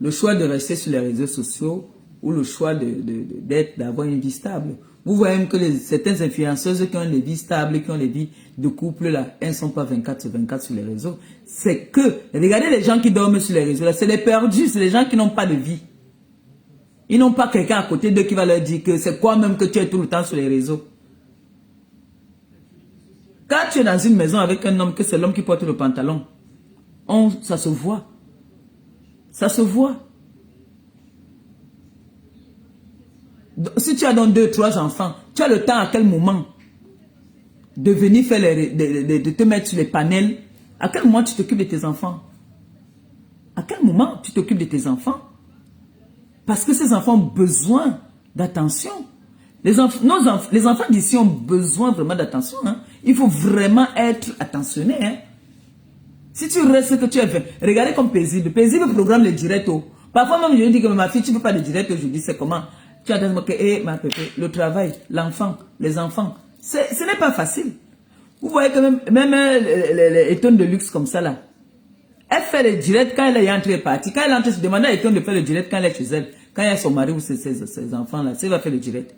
S2: Le choix de rester sur les réseaux sociaux ou le choix d'avoir une vie stable. Vous voyez même que certaines influenceuses qui ont des vies stables, qui ont des vies de couple là, elles ne sont pas 24 sur 24 sur les réseaux. C'est que, regardez les gens qui dorment sur les réseaux là, c'est les perdus, c'est les gens qui n'ont pas de vie. Ils n'ont pas quelqu'un à côté d'eux qui va leur dire que c'est quoi même que tu es tout le temps sur les réseaux. Quand tu es dans une maison avec un homme, que c'est l'homme qui porte le pantalon, ça se voit. Ça se voit. Si tu as donc 2, 3 enfants, tu as le temps à quel moment de venir faire de te mettre sur les panels? À quel moment tu t'occupes de tes enfants? À quel moment tu t'occupes de tes enfants? Parce que ces enfants ont besoin d'attention. Les enfants d'ici ont besoin vraiment d'attention. Hein. Il faut vraiment être attentionné. Hein. Si tu restes ce que tu as fait, regardez comme Paisible. Paisible programme les directs. Parfois même je lui dis que ma fille, tu ne peux pas les directs aujourd'hui. C'est comment? Tu as dit que ma pépé, le travail, l'enfant, les enfants. Ce n'est pas facile. Vous voyez que même les étonnes de luxe comme ça là. Elle fait le direct quand elle est entrée et partie. Quand elle entre, je demande à Eton de faire le direct quand elle est chez elle. Quand il y a son mari ou ses enfants là, elle va faire le direct.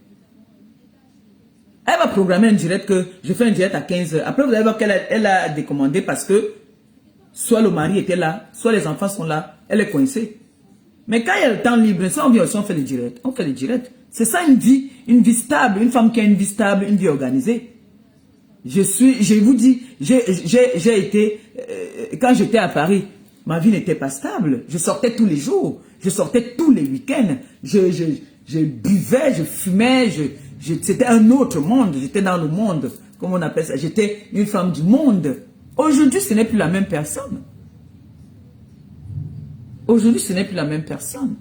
S2: Elle va programmer un direct que je fais un direct à 15 h. Après, vous allez voir qu'elle a décommandé parce que soit le mari était là, soit les enfants sont là. Elle est coincée. Mais quand il y a le temps libre, ça on vient aussi, on fait le direct. On fait le direct. C'est ça une vie stable. Une femme qui a une vie stable, une vie organisée. Je vous dis, j'ai été, quand j'étais à Paris, ma vie n'était pas stable. Je sortais tous les jours, je sortais tous les week-ends, je buvais, je fumais, c'était un autre monde, j'étais dans le monde, comme on appelle ça, j'étais une femme du monde. Aujourd'hui, ce n'est plus la même personne. Aujourd'hui, ce n'est plus la même personne.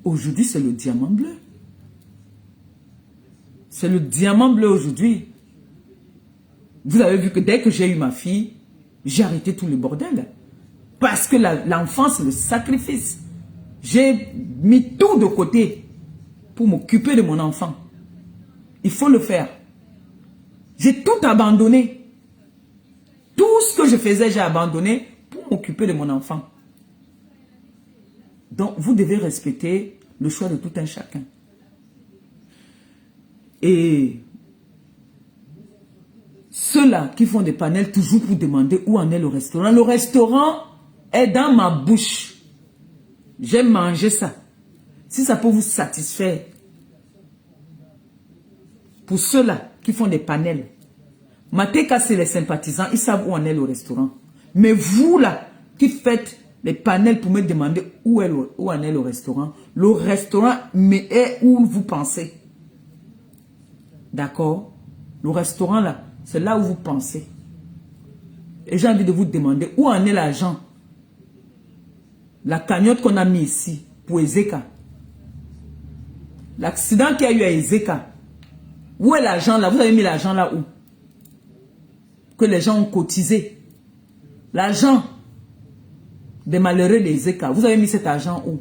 S2: Aujourd'hui, c'est le diamant bleu. C'est le diamant bleu aujourd'hui. Vous avez vu que dès que j'ai eu ma fille, j'ai arrêté tout le bordel. Parce que l'enfant, c'est le sacrifice. J'ai mis tout de côté pour m'occuper de mon enfant. Il faut le faire. J'ai tout abandonné. Tout ce que je faisais, j'ai abandonné pour m'occuper de mon enfant. Donc, vous devez respecter le choix de tout un chacun. Et ceux-là qui font des panels toujours pour demander où en est le restaurant. Le restaurant est dans ma bouche. J'ai mangé ça. Si ça peut vous satisfaire. Pour ceux-là qui font des panels. Mateka, c'est les sympathisants. Ils savent où en est le restaurant. Mais vous là, qui faites les panels pour me demander où en est le restaurant est où vous pensez. D'accord? Le restaurant là, c'est là où vous pensez. Et j'ai envie de vous demander où en est l'argent. La cagnotte qu'on a mis ici pour Ezeka. L'accident qu'il y a eu à Ezeka. Où est l'argent là? Vous avez mis l'argent là où? que les gens ont cotisé. L'argent des malheureux des ECA. Vous avez mis cet argent où?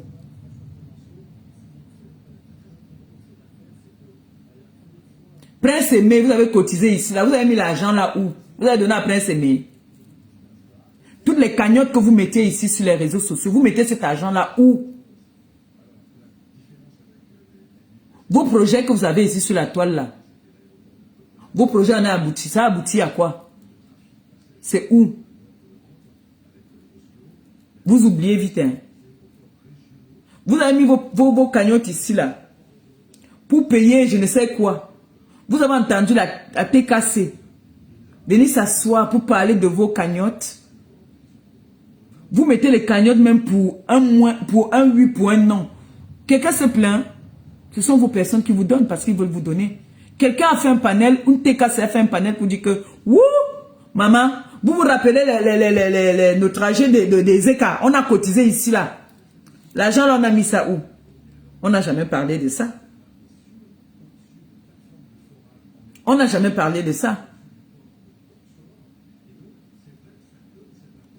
S2: Prince Aimé, vous avez cotisé ici, là. Vous avez mis l'argent là où? Vous avez donné à Prince Aimé. Toutes les cagnottes que vous mettez ici sur les réseaux sociaux, vous mettez cet argent là où? Vos projets que vous avez ici sur la toile là. Vos projets en ont abouti. Ça aboutit à quoi? C'est où? Vous oubliez vite, hein. Vous avez mis vos cagnottes ici, là. Pour payer je ne sais quoi. Vous avez entendu la TKC. Venez s'asseoir pour parler de vos cagnottes. Vous mettez les cagnottes même pour un moins, pour un oui, pour un non. Quelqu'un se plaint. Ce sont vos personnes qui vous donnent parce qu'ils veulent vous donner. Quelqu'un a fait un panel, une TKC a fait un panel pour dire que, wouh, maman, vous vous rappelez nos trajets des écarts. On a cotisé ici, là. L'argent, là, on a mis ça où? On n'a jamais parlé de ça. On n'a jamais parlé de ça.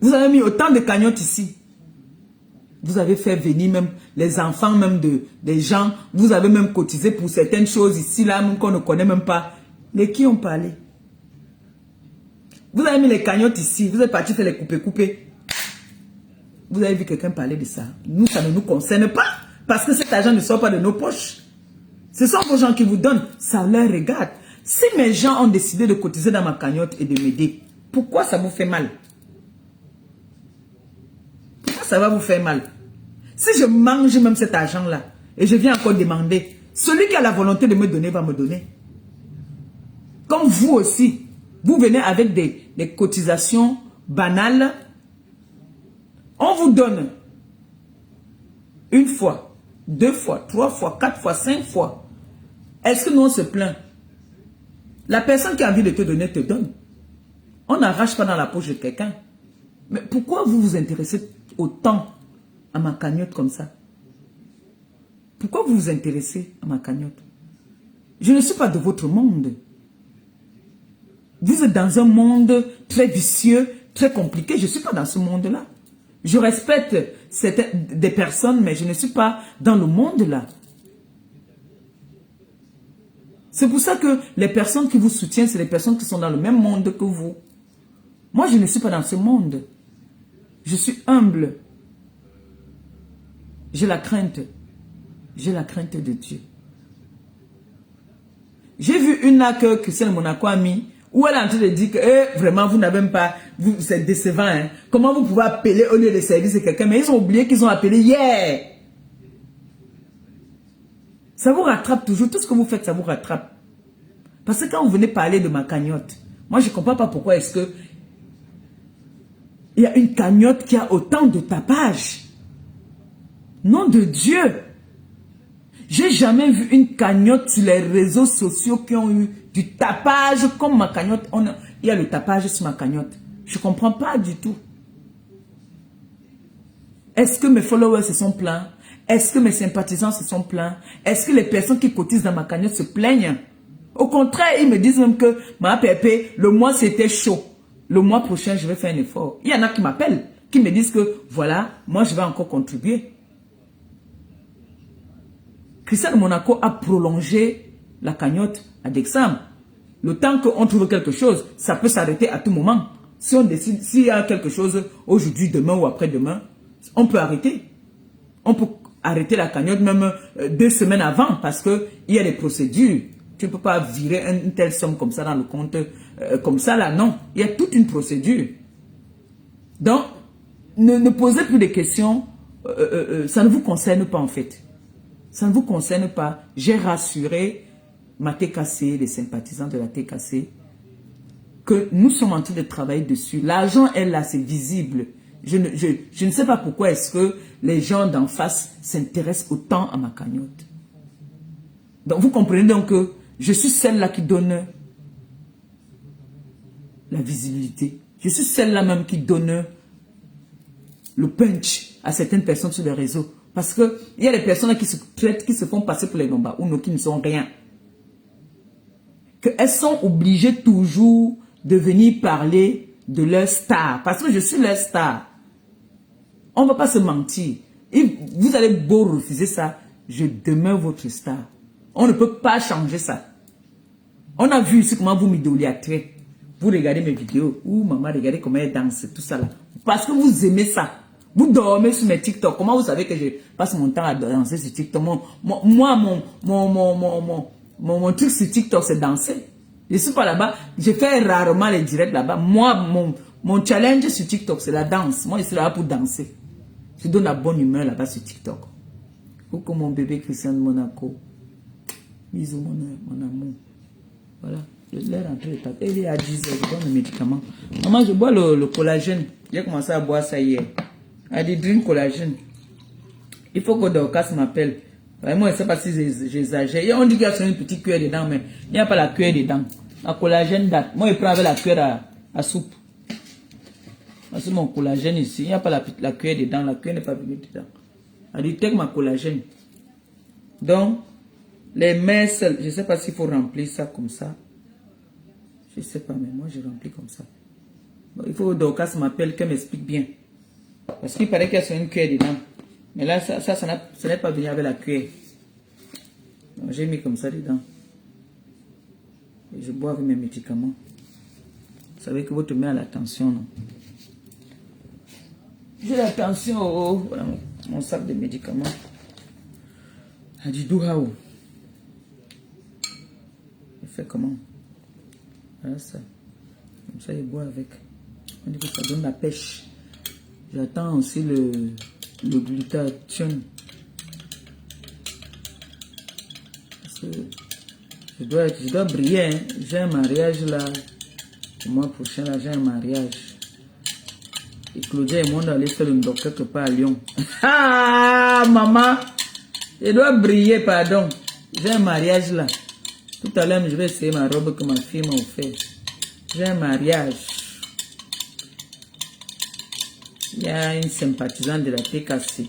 S2: Vous avez mis autant de cagnottes ici. Vous avez fait venir même les enfants même des gens. Vous avez même cotisé pour certaines choses ici, là, même qu'on ne connaît même pas. De qui ont parlé? Vous avez mis les cagnottes ici. Vous êtes parti faire les couper. Vous avez vu quelqu'un parler de ça. Nous, ça ne nous concerne pas. Parce que cet argent ne sort pas de nos poches. Ce sont vos gens qui vous donnent. Ça leur regarde. Si mes gens ont décidé de cotiser dans ma cagnotte et de m'aider, pourquoi ça vous fait mal? Pourquoi ça va vous faire mal? Si je mange même cet argent-là, et je viens encore demander, celui qui a la volonté de me donner va me donner. Comme vous aussi, vous venez avec des cotisations banales, on vous donne une fois, 2 fois, 3 fois, 4 fois, 5 fois. Est-ce que nous on se plaint? La personne qui a envie de te donner te donne. On n'arrache pas dans la poche de quelqu'un. Mais pourquoi vous vous intéressez autant à ma cagnotte comme ça? Pourquoi vous vous intéressez à ma cagnotte? Je ne suis pas de votre monde. Vous êtes dans un monde très vicieux, très compliqué. Je ne suis pas dans ce monde-là. Je respecte des personnes, mais je ne suis pas dans le monde-là. C'est pour ça que les personnes qui vous soutiennent, c'est les personnes qui sont dans le même monde que vous. Moi, je ne suis pas dans ce monde. Je suis humble. J'ai la crainte. J'ai la crainte de Dieu. J'ai vu une là que Christelle Monaco a mis, où elle est en train de dire que vraiment, vous n'avez même pas, c'est décevant. Hein? Comment vous pouvez appeler au lieu de service de quelqu'un? Mais ils ont oublié qu'ils ont appelé hier. Ça vous rattrape toujours. Tout ce que vous faites, ça vous rattrape. Parce que quand vous venez parler de ma cagnotte, moi, je ne comprends pas pourquoi est-ce que il y a une cagnotte qui a autant de tapage. Nom de Dieu. J'ai jamais vu une cagnotte sur les réseaux sociaux qui ont eu du tapage comme ma cagnotte. Il y a le tapage sur ma cagnotte. Je ne comprends pas du tout. Est-ce que mes followers se sont plaints? Est-ce que mes sympathisants se sont plaints? Est-ce que les personnes qui cotisent dans ma cagnotte se plaignent? Au contraire, ils me disent même que ma pépé, le mois c'était chaud. Le mois prochain, je vais faire un effort. Il y en a qui m'appellent, qui me disent que voilà, moi je vais encore contribuer. Christelle Monaco a prolongé la cagnotte à Dexam. Le temps qu'on trouve quelque chose, ça peut s'arrêter à tout moment. Si on décide, s'il y a quelque chose aujourd'hui, demain ou après-demain, on peut arrêter. On peut arrêter la cagnotte même 2 semaines avant parce qu'il y a des procédures. Tu ne peux pas virer une telle somme comme ça dans le compte, comme ça là, non. Il y a toute une procédure. Donc, ne posez plus de questions, ça ne vous concerne pas en fait. Ça ne vous concerne pas. J'ai rassuré ma TKC, les sympathisants de la TKC, que nous sommes en train de travailler dessus. L'argent est là, c'est visible. Je ne sais pas pourquoi est-ce que les gens d'en face s'intéressent autant à ma cagnotte. Donc vous comprenez donc que je suis celle-là qui donne la visibilité. Je suis celle-là même qui donne le punch à certaines personnes sur les réseaux. Parce qu'il y a des personnes qui se traitent, qui se font passer pour les Nomba ou qui ne sont rien. Qu'elles sont obligées toujours de venir parler de leur star. Parce que je suis leur star. On ne va pas se mentir. Et vous allez beau refuser ça, je demeure votre star. On ne peut pas changer ça. On a vu ici comment vous m'idolâtrez. Vous regardez mes vidéos. Ouh, maman, regardez comment elle danse, tout ça là. Parce que vous aimez ça. Vous dormez sur mes TikTok. Comment vous savez que je passe mon temps à danser sur TikTok? Mon truc sur TikTok, c'est danser. Je suis pas là-bas. Je fais rarement les directs là-bas. Moi, mon challenge sur TikTok, c'est la danse. Moi, je suis là pour danser. Je donne la bonne humeur là-bas sur TikTok. Coucou mon bébé Christian de Monaco. Bisous mon amour. Voilà. L'air rentré. Il est à 10 h. Je donne le médicament. Maman, je bois le collagène. J'ai commencé à boire ça hier. Elle dit drink collagène. Il faut que Dorcas m'appelle. Moi, je ne sais pas si j'exagère. On dit qu'il y a une petite cuillère dedans, mais il n'y a pas la cuillère dedans. La collagène date. Moi, je prends avec la cuillère à soupe. C'est mon collagène ici. Il n'y a pas la cuillère dedans. La cuillère n'est pas venue dedans. Elle dit take ma collagène. Donc, les mains seules. Je ne sais pas s'il faut remplir ça comme ça. Je ne sais pas, mais moi, je remplis comme ça. Bon, il faut que Dorcas m'appelle, qu'elle m'explique bien. Parce qu'il paraît qu'il y a une cuillère dedans. Mais là, ça n'est pas venu avec la cuillère. J'ai mis comme ça dedans. Et je bois avec mes médicaments. Vous savez que vous te mettez à la tension, non? J'ai la tension, voilà mon sac de médicaments. Adidou Haou. Je fais comment? Voilà ça. Comme ça, je bois avec. On dit que ça donne la pêche. J'attends aussi le glutathione. Parce que je dois briller. Hein. J'ai un mariage là. Le mois prochain, là, j'ai un mariage. Et Claudia et moi, on aller faire une docteur quelque part à Lyon. Ah, maman! Je dois briller, pardon. J'ai un mariage là. Tout à l'heure, je vais essayer ma robe que ma fille m'a offert. J'ai un mariage. Il y a une sympathisante de la TKC.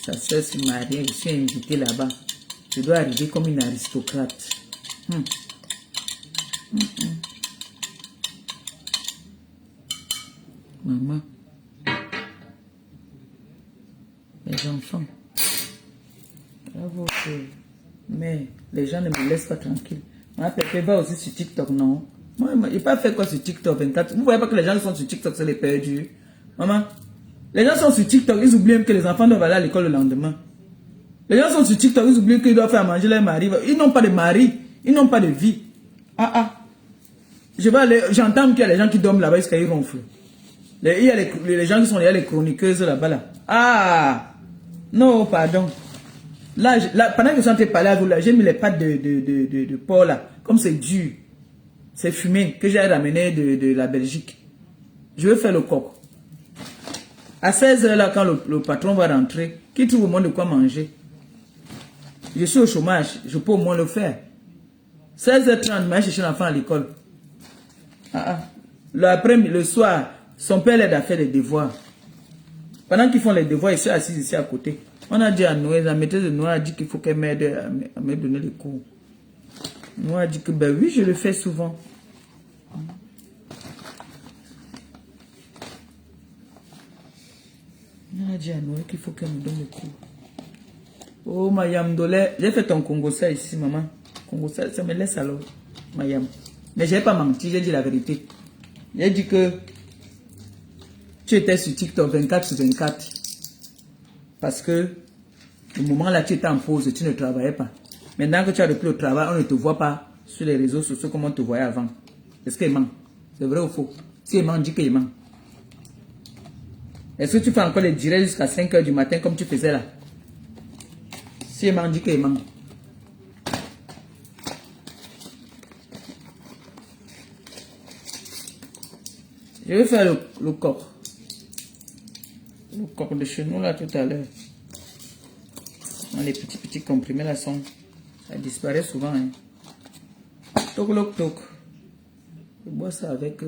S2: Sa soeur s'est mariée, je suis invitée là-bas. Je dois arriver comme une aristocrate. Maman. Les enfants. Bravo. Mais les gens ne me laissent pas tranquille. Ma Pépé va aussi sur TikTok, non? Moi, il n'a pas fait quoi sur TikTok 24. Vous voyez pas que les gens qui sont sur TikTok, c'est les perdus. Maman, les gens sont sur TikTok, ils oublient que les enfants doivent aller à l'école le lendemain. Les gens sont sur TikTok, ils oublient qu'ils doivent faire manger leur mari. Ils n'ont pas de mari, ils n'ont pas de vie. J'entends qu'il y a les gens qui dorment là-bas jusqu'à ils ronflent. Il y a les gens qui sont là, les chroniqueuses là-bas là. Non, pardon. Là, pendant que je suis en train de parler à vous, j'ai mis les pattes de porc là. Comme c'est dur. C'est fumé que j'ai ramené de la Belgique. Je vais faire le coq. À 16 h là, quand le patron va rentrer, qui trouve au moins de quoi manger? Je suis au chômage, je peux au moins le faire. 16 h 30, je vais chercher l'enfant à l'école. Le soir, son père l'aide à faire les devoirs. Pendant qu'ils font les devoirs, il s'est assis ici à côté. On a dit à Noé, la maîtresse de Noé a dit qu'il faut qu'elle m'aide à me donner les cours. Noé a dit que ben oui, je le fais souvent. On a dit à Noé qu'il faut qu'elle me donne les cours. Oh, Mayam Dolé, j'ai fait ton Congossa ici, maman. Congossa, ça me laisse alors, Mayam. Mais je n'ai pas menti, j'ai dit la vérité. J'ai dit que tu étais sur TikTok 24 sur 24. Parce que au moment là, tu étais en pause, tu ne travaillais pas. Maintenant que tu as repris le travail, on ne te voit pas sur les réseaux sociaux comme on te voyait avant. Est-ce qu'il ment? C'est vrai ou faux? Si il ment, dis qu'il ment. Est-ce que tu fais encore les directs jusqu'à 5 h du matin comme tu faisais là? Si il ment, dis qu'il ment. Je vais faire le coq. Le coq de chez nous là tout à l'heure. Les petits comprimés là ça disparaît souvent. Hein. Toc loc toc. Je bois ça avec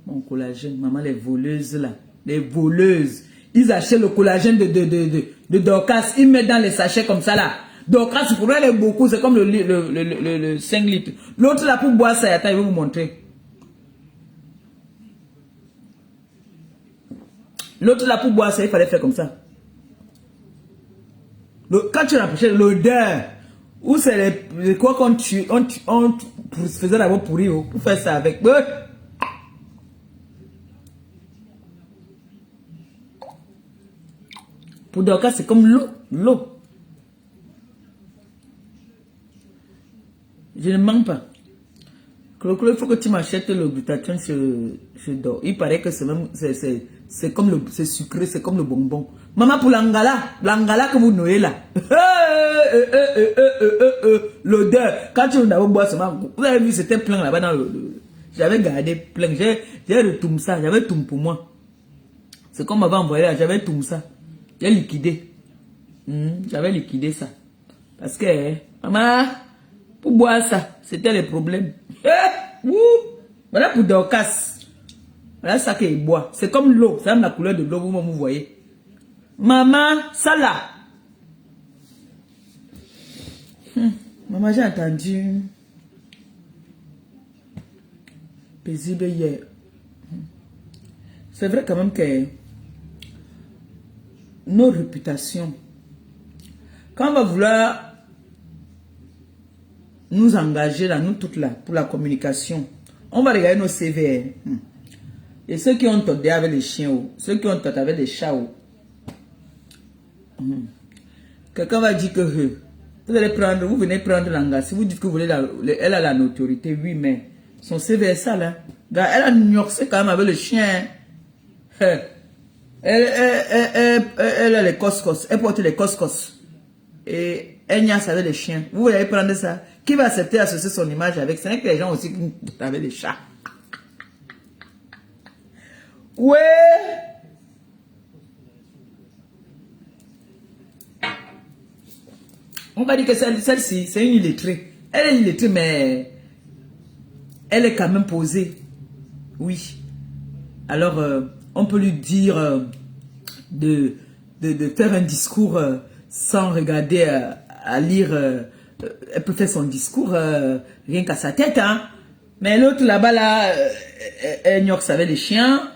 S2: mon collagène. Maman, les voleuses là. Les voleuses. Ils achètent le collagène de Dorcas. Ils mettent dans les sachets comme ça là. Donc, quand c'est pour elle, beaucoup, c'est comme le 5 litres. L'autre là, pour boire ça, attends, je vais vous montrer. L'autre là, pour boire ça, il fallait faire comme ça. Quand tu rapprochais l'odeur, ou c'est les quoi qu'on tue, on faisait d'abord pourrir, pour faire ça avec. Pour Dorcas, c'est comme l'eau. Je ne mens pas. Clo, il faut que tu m'achètes le glutathione chez Dor. Il paraît que c'est comme c'est sucré, c'est comme le bonbon. Maman, pour l'angala que vous noyez là. L'odeur. Quand tu n'avais boire seulement, vous avez vu, c'était plein là-bas dans le. J'avais gardé plein. J'ai retourné ça, j'avais tout pour moi. C'est comme m'avait envoyé là, j'avais tout ça. J'ai liquidé. J'avais liquidé ça. Parce que, maman, pour boire ça, c'était le problème. Voilà pour Dorcas. Voilà ça qu'il boit. C'est comme l'eau. C'est la couleur de l'eau, vous voyez. Maman, ça là. Maman, j'ai entendu. Paisible hier. C'est vrai quand même que nos réputations, quand on va vouloir nous engager là, nous toutes là, pour la communication, on va regarder nos CV. Et ceux qui ont tordé avec les chiens, ceux qui ont tordé avec les chats, quelqu'un va dire que vous allez prendre, vous venez prendre l'engagement. Si vous dites que vous voulez elle a la notoriété, oui, mais son CV est ça là. Elle a nuancé quand même avec le chien. Elle a les coscos, elle porte les coscos. Et elle n'y a avec les chiens. Vous allez prendre ça. Qui va accepter associer son image avec? Ce n'est que les gens aussi qui avec les chats. Ouais. On va dire que celle-ci, c'est une illettrée. Elle est illettrée, mais elle est quand même posée. Oui. Alors, on peut lui dire de faire un discours sans regarder à lire. Elle peut faire son discours rien qu'à sa tête. Hein. Mais l'autre là-bas, là, elle ignore savait les chiens.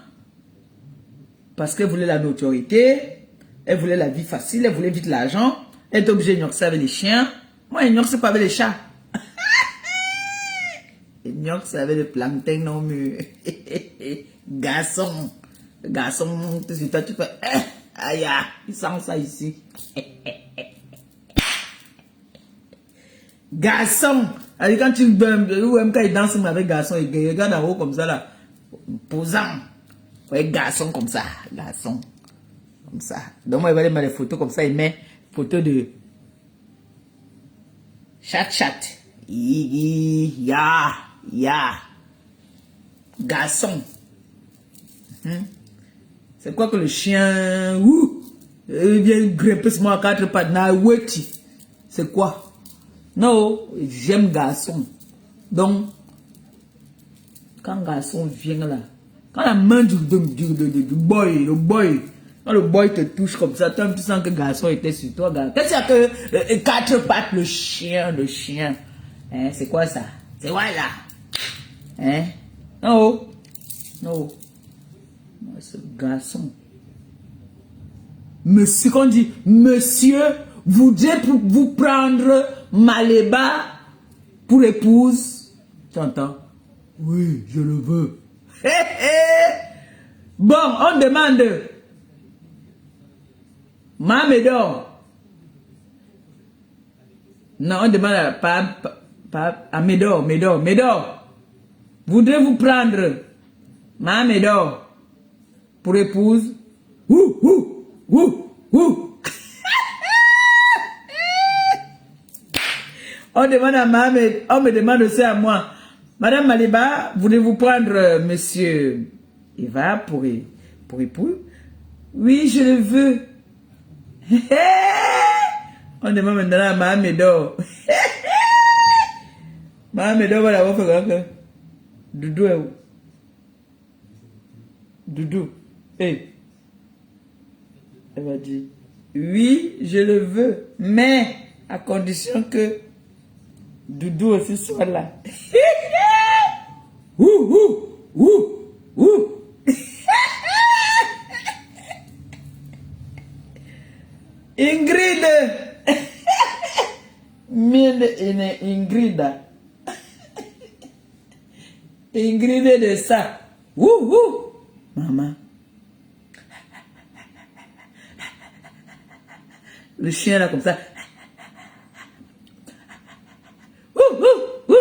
S2: Parce qu'elle voulait la notoriété. Elle voulait la vie facile. Elle voulait vite l'argent. Elle est obligée d'ignorer ça avec les chiens. Moi, ignore ça pas avec les chats. Ignore ça avec le plancton non mur. Garçon. Garçon, toi, tu fais. Aïe, il sent ça ici. Garçon. Alors, quand tu quand il danse avec garçon, il regarde en haut comme ça là. Posant. Ouais, garçon comme ça. Garçon. Comme ça. Donc, moi, il va aller mettre des photos comme ça. Il met photo de chat. Ya. Garçon. C'est quoi que le chien il vient grimper sur moi à quatre pattes. C'est quoi? Non, j'aime garçon. Donc, quand garçon vient là, quand la main du boy, quand le boy te touche comme ça, tu sens que garçon était sur toi. Qu'est-ce que quatre pattes, le chien? Hein, c'est quoi ça? C'est quoi là? Hein? Non. Ce garçon. Monsieur, quand on dit, monsieur, voudrait vous prendre Maléba pour épouse? Tu entends? Oui, je le veux. Bon, on demande. Mamédor. Non, on demande à Médor. Voudrait vous prendre Mamédor pour épouse? On demande à Mohamed, on me demande aussi à moi. Madame Maliba, voulez-vous prendre monsieur Eva pour époux? Oui, je le veux. On demande maintenant à Mohamedo. Mohamedo va l'avoir fait grand. Doudou est où? Doudou. Hey. Elle va dire, oui, je le veux, mais À condition que Doudou aussi soit là. Ouh, ouh, ouh, ouh. Ingrid. Ingrid. Ingrid de ça. Ouh, ouh. Maman. Le chien là comme ça. Ouh, ouh, ouh.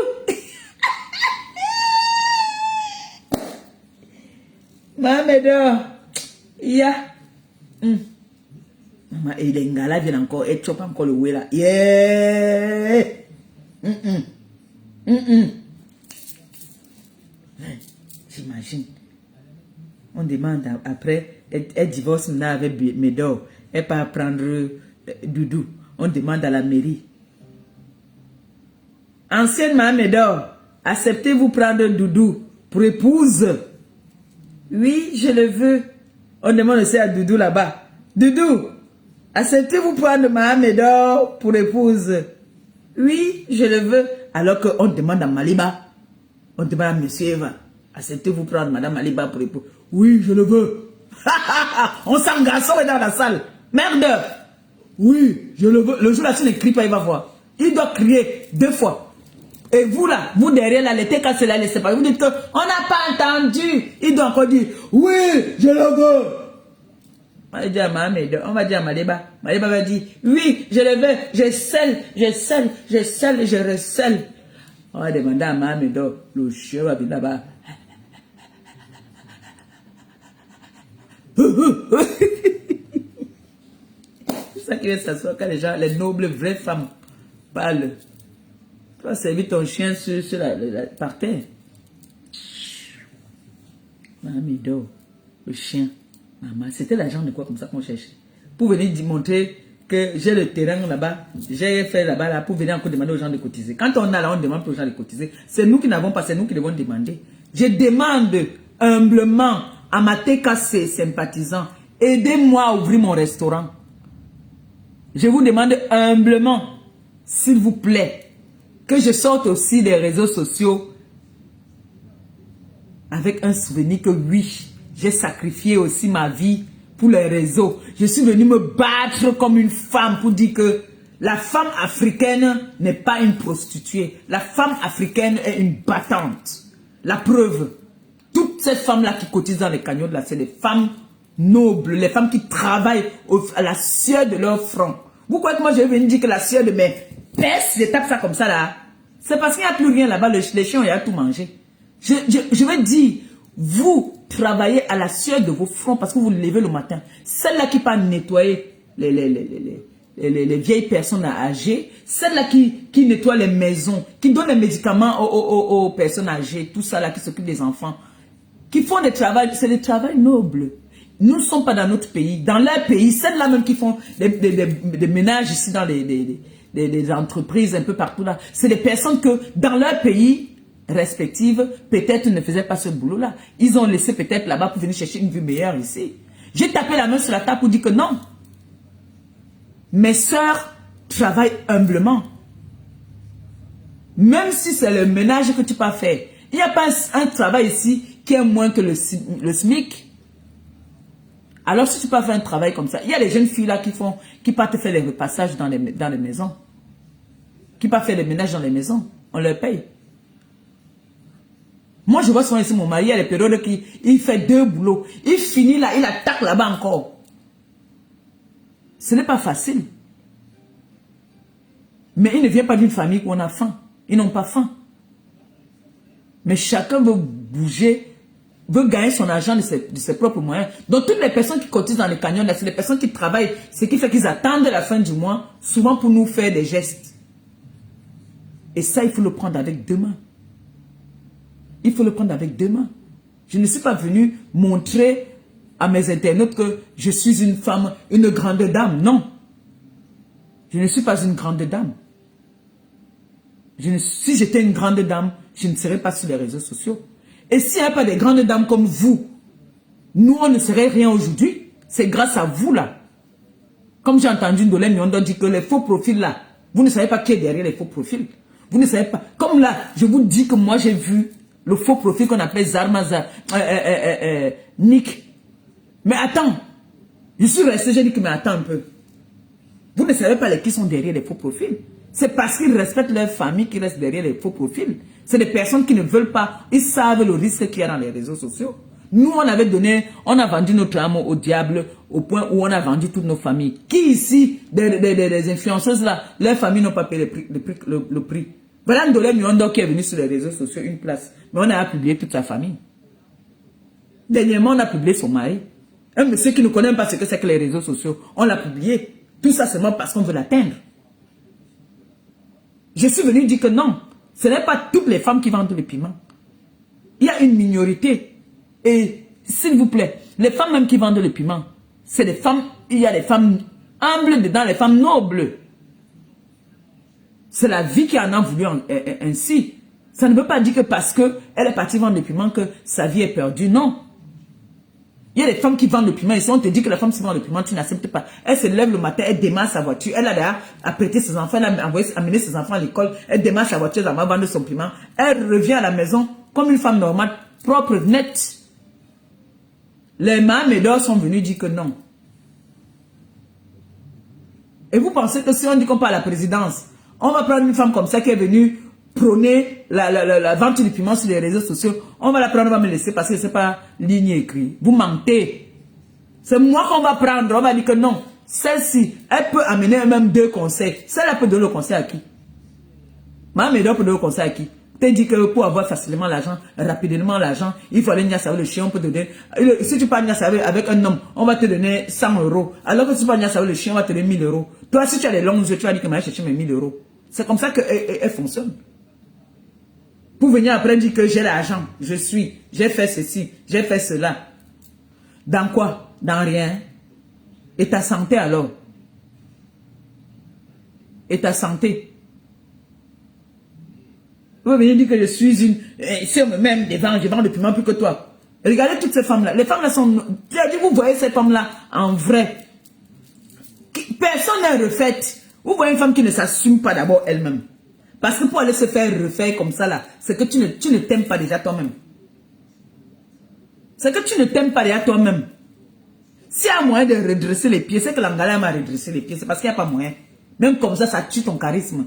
S2: Maman dort. Ya. Maman, et les gars là viennent encore. Et tu pas encore le oué là. Yeah. J'imagine. On demande après, elle divorce maintenant avec Médor. Elle part prendre Doudou. On demande à la mairie. Ancienne Maman Médor, acceptez-vous prendre Doudou pour épouse? Oui, je le veux. On demande aussi à Doudou là-bas. Doudou, acceptez-vous prendre Maman Médor pour épouse? Oui, je le veux. Alors qu'on demande à Maliba. On demande à Monsieur Eva. Acceptez-vous prendre Madame Maliba pour épouse? Oui, je le veux. On sent garçon est dans la salle. Merde. Oui, je le veux. Le jour là, tu ne cries pas, il va voir. Il doit crier 2 fois. Et vous là, vous derrière là, les TK, c'est là, laissez pas. Vous dites que on n'a pas entendu. Il doit encore dire oui, je le veux. On va dire à Mahamed, on va dire à Maliba. Maliba va dire oui, je le veux. Je scelle, je scelle, je scelle, je recèle. On va demander à Mahamed, le chien va venir là-bas. C'est ça qui va s'asseoir quand les gens, les nobles vraies femmes parlent. Tu vas servir ton chien sur par terre. Maman, le chien. Maman, c'était l'argent de quoi comme ça qu'on cherchait? Pour venir montrer que j'ai le terrain là-bas, j'ai fait là-bas là, pour venir encore demander aux gens de cotiser. Quand on a là, on demande aux gens de cotiser. C'est nous qui n'avons pas, c'est nous qui devons demander. Je demande humblement à ma TKC sympathisants, aidez-moi à ouvrir mon restaurant. Je vous demande humblement, s'il vous plaît, que je sorte aussi des réseaux sociaux avec un souvenir que oui, j'ai sacrifié aussi ma vie pour les réseaux. Je suis venue me battre comme une femme pour dire que la femme africaine n'est pas une prostituée. La femme africaine est une battante. La preuve, toutes ces femmes-là qui cotisent dans les canyons de la, c'est des femmes nobles, les femmes qui travaillent à la sueur de leur front. Vous croyez que moi je vais venir dire que la sueur de mes fesses, je tape ça comme ça là? C'est parce qu'il n'y a plus rien là-bas, les chiens, il y a tout mangé. Je vais dire, vous travaillez à la sueur de vos fronts parce que vous levez le matin. Celle-là qui part nettoyer les vieilles personnes âgées, celle-là qui nettoie les maisons, qui donne les médicaments aux personnes âgées, tout ça là qui s'occupe des enfants, qui font des travaux, c'est des travaux nobles. Nous ne sommes pas dans notre pays. Dans leur pays, celles-là même qui font des ménages ici dans des entreprises un peu partout là, c'est des personnes que dans leur pays respectifs, peut-être ne faisaient pas ce boulot-là. Ils ont laissé peut-être là-bas pour venir chercher une vie meilleure ici. J'ai tapé la main sur la table pour dire que non. Mes sœurs travaillent humblement. Même si c'est le ménage que tu peux faire. Il n'y a pas un travail ici qui est moins que le SMIC. Alors si tu peux faire un travail comme ça, il y a les jeunes filles là qui partent faire les repassages dans les maisons. Qui partent faire les ménages dans les maisons. On leur paye. Moi je vois souvent ici mon mari, il y a les périodes il fait 2 boulots. Il finit là, il attaque là-bas encore. Ce n'est pas facile. Mais il ne vient pas d'une famille où on a faim. Ils n'ont pas faim. Mais chacun veut bouger, veut gagner son argent de ses propres moyens. Donc toutes les personnes qui cotisent dans les canyons, c'est les personnes qui travaillent, ce qui fait qu'ils attendent la fin du mois, souvent pour nous faire des gestes. Et ça, il faut le prendre avec 2 mains. Il faut le prendre avec 2 mains. Je ne suis pas venu montrer à mes internautes que je suis une femme, une grande dame. Non. Je ne suis pas une grande dame. Si j'étais une grande dame, je ne serais pas sur les réseaux sociaux. Et s'il n'y a pas des grandes dames comme vous, nous, on ne serait rien aujourd'hui. C'est grâce à vous, là. Comme j'ai entendu Ndolé Miondo dire que les faux profils, là, Vous ne savez pas qui est derrière les faux profils. Vous ne savez pas. Comme là, je vous dis que moi j'ai vu le faux profil qu'on appelait Zarmaza, Nick. Mais attends. Je suis resté, j'ai dit que mais attends un peu. Vous ne savez pas qui sont derrière les faux profils. C'est parce qu'ils respectent leur famille qu'ils restent derrière les faux profils. C'est des personnes qui ne veulent pas, ils savent le risque qu'il y a dans les réseaux sociaux. Nous, on avait donné, on a vendu notre âme au diable au point où on a vendu toutes nos familles. Qui ici, des influenceuses là, leurs familles n'ont pas payé le prix. Voilà Ndolé Miondo qui est venu sur les réseaux sociaux, une place. Mais on a publié toute sa famille. Dernièrement, on a publié son mari. Un monsieur qui ne connaît pas ce que c'est que les réseaux sociaux, on l'a publié. Tout ça seulement parce qu'on veut l'atteindre. Je suis venu dire que non, ce n'est pas toutes les femmes qui vendent le piment. Il y a une minorité. Et s'il vous plaît, les femmes même qui vendent le piment, c'est des femmes, il y a des femmes humbles dedans, les femmes nobles. C'est la vie qui en a voulu ainsi. Ça ne veut pas dire que parce qu'elle est partie vendre le piment que sa vie est perdue, non. Il y a des femmes qui vendent le piment. Et si on te dit que la femme qui vend le piment, tu n'acceptes pas. Elle se lève le matin, elle démarre sa voiture. Elle a déjà apprêté ses enfants, elle a amené ses enfants à l'école. Elle démarre sa voiture, elle va vendre son piment. Elle revient à la maison comme une femme normale, propre, nette. Les Mamédors sont venus dire que non. Et vous pensez que si on dit qu'on parle à la présidence, on va prendre une femme comme ça qui est venue prôner la vente du piment sur les réseaux sociaux, on va la prendre, on va me laisser parce que ce n'est pas ligne écrite. Vous mentez. C'est moi qu'on va prendre, on va dire que non. Celle-ci, elle peut amener même 2 conseils. Celle-là peut donner le conseil à qui? Mamédor peut donner le conseil à qui? Tu dit que pour avoir facilement l'argent, rapidement l'argent, il faut aller niasser avec le chien, on peut te donner. Si tu parles niasser avec un homme, on va te donner 100 €. Alors que si tu parles niasser avec le chien, on va te donner 1000 €. Toi, si tu as les longs yeux, tu vas dire que je vais chercher mes 1000 €. C'est comme ça qu'elle fonctionne. Pour venir après dire que j'ai l'argent, j'ai fait ceci, j'ai fait cela. Dans quoi? Dans rien. Et ta santé alors? Et ta santé? Vous venez dire que je suis une... Si on me met devant, je vends le piment plus que toi. Regardez toutes ces femmes-là. Les femmes-là sont... Tu as dit, vous voyez ces femmes-là en vrai. Personne n'est refaite. Vous voyez une femme qui ne s'assume pas d'abord elle-même. Parce que pour aller se faire refaire comme ça là, c'est que tu ne t'aimes pas déjà toi-même. C'est que tu ne t'aimes pas déjà toi-même. S'il y a moyen de redresser les pieds, c'est que l'Angala m'a redressé les pieds. C'est parce qu'il n'y a pas moyen. Même comme ça tue ton charisme.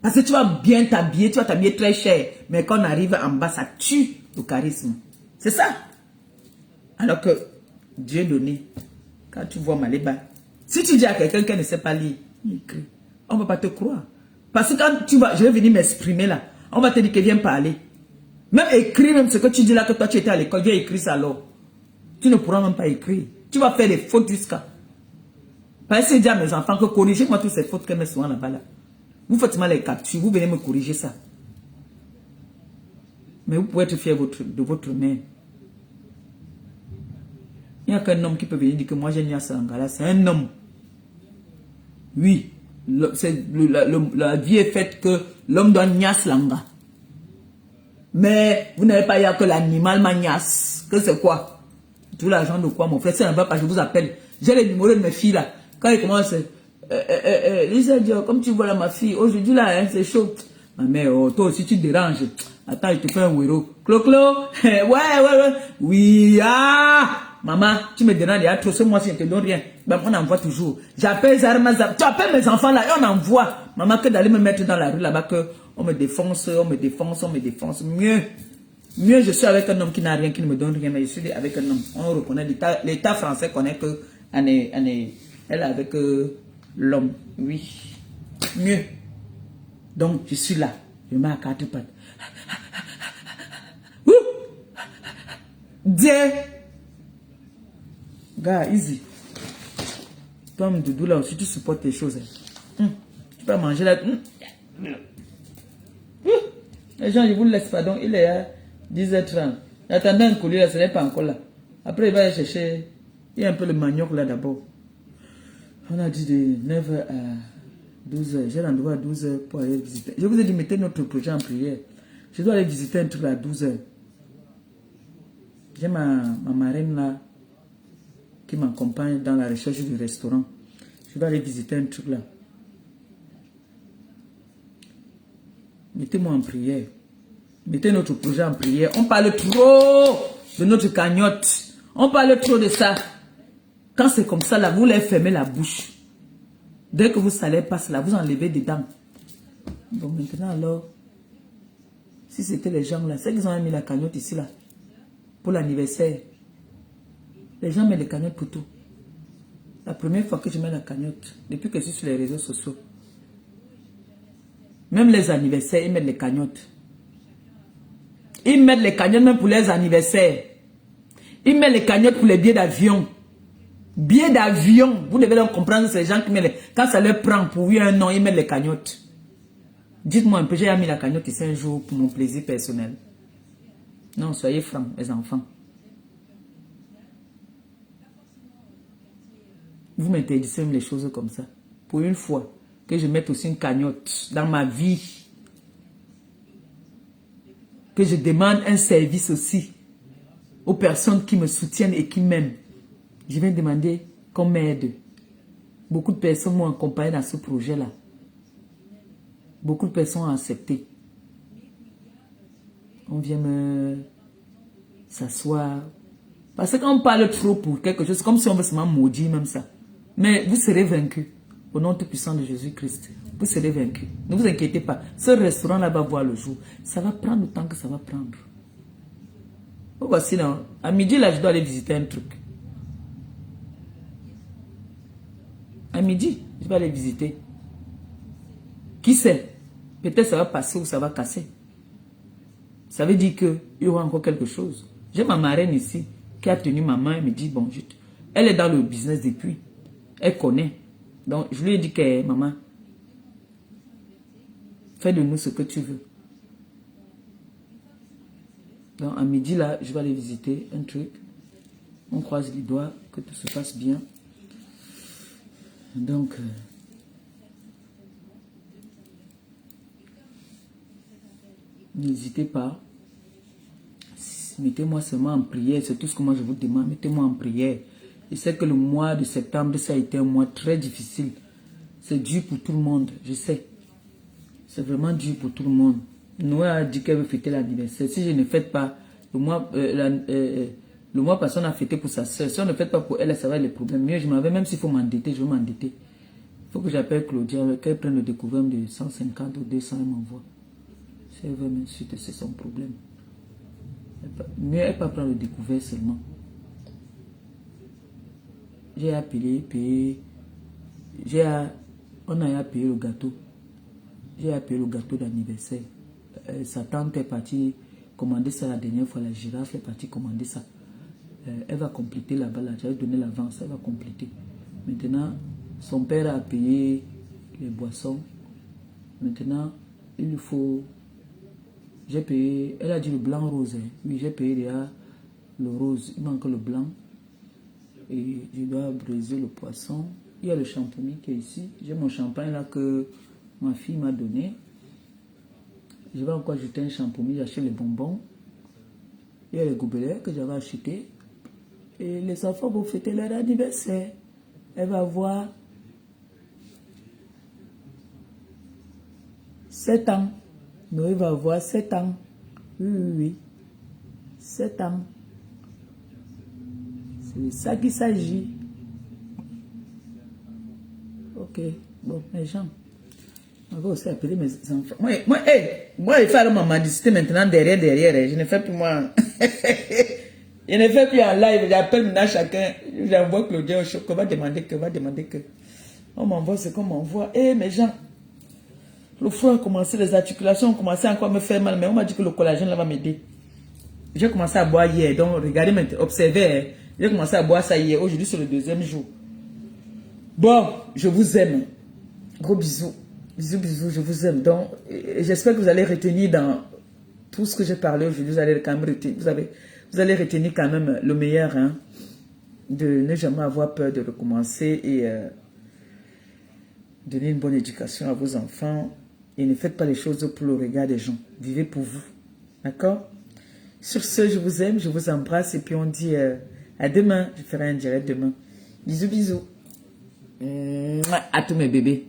S2: Parce que tu vas bien t'habiller, tu vas t'habiller très cher. Mais quand on arrive en bas, ça tue le charisme. C'est ça. Alors que Dieu donné, quand tu vois Maléba, si tu dis à quelqu'un qui ne sait pas lire, on ne va pas te croire. Parce que quand tu vas, je vais venir m'exprimer là, on va te dire que viens parler. Même écrire, même ce que tu dis là, que toi tu étais à l'école, viens écrire ça alors. Tu ne pourras même pas écrire. Tu vas faire des fautes jusqu'à. Parce que je dis à mes enfants que corrigez-moi toutes ces fautes qu'elles me sont là-bas là. Vous faites mal les captures, vous venez me corriger ça. Mais vous pouvez être fier de votre mère. Il n'y a qu'un homme qui peut venir dire que moi j'ai Nia Sangala. C'est un homme. Oui. La vie est faite que l'homme doit Nias Langa. Mais vous n'avez pas dit que l'animal m'a Nias. Que c'est quoi? Tout l'argent de quoi, mon frère? C'est là-bas parce que je vous appelle. J'ai les numéros de mes filles là. Quand ils commencent. Lisa dit, comme tu vois là, ma fille, aujourd'hui là, hein, c'est chaud. Ma mère, oh, toi aussi tu te déranges. Attends, je te fais un wéro. Clo-clo. Ouais. Oui, maman, tu me déranges, il y a trop, ce mois-ci, je ne te donne rien. Ben, on envoie toujours. J'appelle Zarma, tu appelles mes enfants là, et on envoie. Maman, que d'aller me mettre dans la rue là-bas, que on me défonce. Mieux, je suis avec un homme qui n'a rien, qui ne me donne rien, mais je suis avec un homme. On reconnaît, l'État français connaît que elle est avec l'homme. Oui. Mieux. Donc, je suis là. Je mets à 4 pattes. Dieu. Gars, easy. Toi, Doudou, là aussi, tu supportes les choses. Tu peux manger là. Les gens, je vous laisse pas. Donc, il est à 10h30. J'attendais un colis là, ce n'est pas encore là. Après, il va aller chercher. Il y a un peu le manioc là d'abord. On a dit de 9h à 12h. J'ai rendez-vous à 12h pour aller visiter. Je vous ai dit, mettez notre projet en prière. Je dois aller visiter un truc à 12h. J'ai ma marraine là qui m'accompagne dans la recherche du restaurant. Je dois aller visiter un truc là. Mettez-moi en prière. Mettez notre projet en prière. On parle trop de notre cagnotte. On parle trop de ça. Quand c'est comme ça, là, vous les fermez la bouche. Dès que vous salez passe là, vous enlevez dedans. Donc maintenant alors, si c'était les gens là, c'est qu'ils ont mis la cagnotte ici là, pour l'anniversaire. Les gens mettent les cagnottes pour tout. La première fois que je mets la cagnotte, depuis que je suis sur les réseaux sociaux, même les anniversaires, ils mettent les cagnottes. Ils mettent les cagnottes même pour les anniversaires. Ils mettent les cagnottes pour les billets d'avion. Billets d'avion. Vous devez donc comprendre ces gens qui mettent les... Quand ça leur prend pour un an, ils mettent les cagnottes. Dites-moi un peu, j'ai mis la cagnotte ici un jour pour mon plaisir personnel. Non, soyez francs, les enfants. Vous m'interdisez les choses comme ça. Pour une fois, que je mette aussi une cagnotte dans ma vie. Que je demande un service aussi aux personnes qui me soutiennent et qui m'aiment. Je vais demander qu'on m'aide. Beaucoup de personnes m'ont accompagné dans ce projet-là. Beaucoup de personnes ont accepté. On vient me s'asseoir. Parce que quand on parle trop pour quelque chose, c'est comme si on veut seulement maudire même ça. Mais vous serez vaincus. Au nom tout puissant de Jésus-Christ. Vous serez vaincus. Ne vous inquiétez pas. Ce restaurant-là va voir le jour. Ça va prendre le temps que ça va prendre. Voici là. À midi, là, je dois aller visiter un truc. À midi, je vais aller visiter. Qui sait? Peut-être ça va passer ou ça va casser. Ça veut dire qu'il y aura encore quelque chose. J'ai ma marraine ici qui a tenu ma main et me dit, bon, elle est dans le business depuis. Elle connaît. Donc, je lui ai dit que, maman, fais de nous ce que tu veux. Donc, à midi, là, je vais aller visiter un truc. On croise les doigts, que tout se passe bien. Donc, n'hésitez pas. Mettez-moi seulement en prière. C'est tout ce que moi je vous demande. Mettez-moi en prière. Je sais que le mois de septembre, ça a été un mois très difficile. C'est dur pour tout le monde, je sais. C'est vraiment dur pour tout le monde. Noé a dit qu'elle veut fêter l'anniversaire. Si je ne fête pas, le mois passé, on a fêté pour sa soeur. Si on ne fête pas pour elle, ça va être le problème. Mieux, je m'avais, même s'il faut m'endetter, je vais m'endetter. Il faut que j'appelle Claudia, qu'elle prenne le découvert de 150 ou 200 et m'envoie. Si elle veut m'insulter, c'est son problème. Mieux, elle ne peut pas prendre le découvert seulement. J'ai appelé, payé. On a payé le gâteau. J'ai appelé le gâteau d'anniversaire. Sa tante est partie commander ça la dernière fois. La girafe est partie commander ça. Elle va compléter là-bas. Là. J'avais donné l'avance. Elle va compléter. Maintenant, son père a payé les boissons. Maintenant, il lui faut... J'ai payé... Elle a dit le blanc rose. Hein. Oui, j'ai payé déjà le rose. Il manque le blanc. Et je dois briser le poisson. Il y a le champomis qui est ici. J'ai mon champagne là que ma fille m'a donné. Je vais encore ajouter un champomis. J'achète les bonbons. Il y a les gobelets que j'avais achetés. Et les enfants vont fêter leur anniversaire. Elle va avoir 7 ans. Noé va avoir 7 ans. Oui. 7 ans. C'est de ça qu'il s'agit. Ok. Bon, mes gens. On va aussi appeler mes enfants. Moi, il faut ma mendicité maintenant derrière. Je ne fais plus moi. Je ne fais plus en live. J'appelle maintenant chacun. J'envoie Claudia au choc. On va demander que. On m'envoie ce qu'on m'envoie. Mes gens. Le foie a commencé, les articulations ont commencé encore à me faire mal. Mais on m'a dit que le collagène là va m'aider. J'ai commencé à boire hier. Donc, regardez maintenant. Observez. Hein. J'ai commencé à boire ça hier. Aujourd'hui, c'est le 2e jour. Bon, je vous aime. Gros bisous. Bisous, je vous aime. Donc, j'espère que vous allez retenir dans tout ce que j'ai parlé aujourd'hui. Vous allez quand même retenir, vous allez retenir quand même le meilleur. Hein, de ne jamais avoir peur de recommencer et donner une bonne éducation à vos enfants. Et ne faites pas les choses pour le regard des gens. Vivez pour vous. D'accord? Sur ce, je vous aime, je vous embrasse. Et puis on dit à demain. Je ferai un direct demain. Bisous. À tous mes bébés.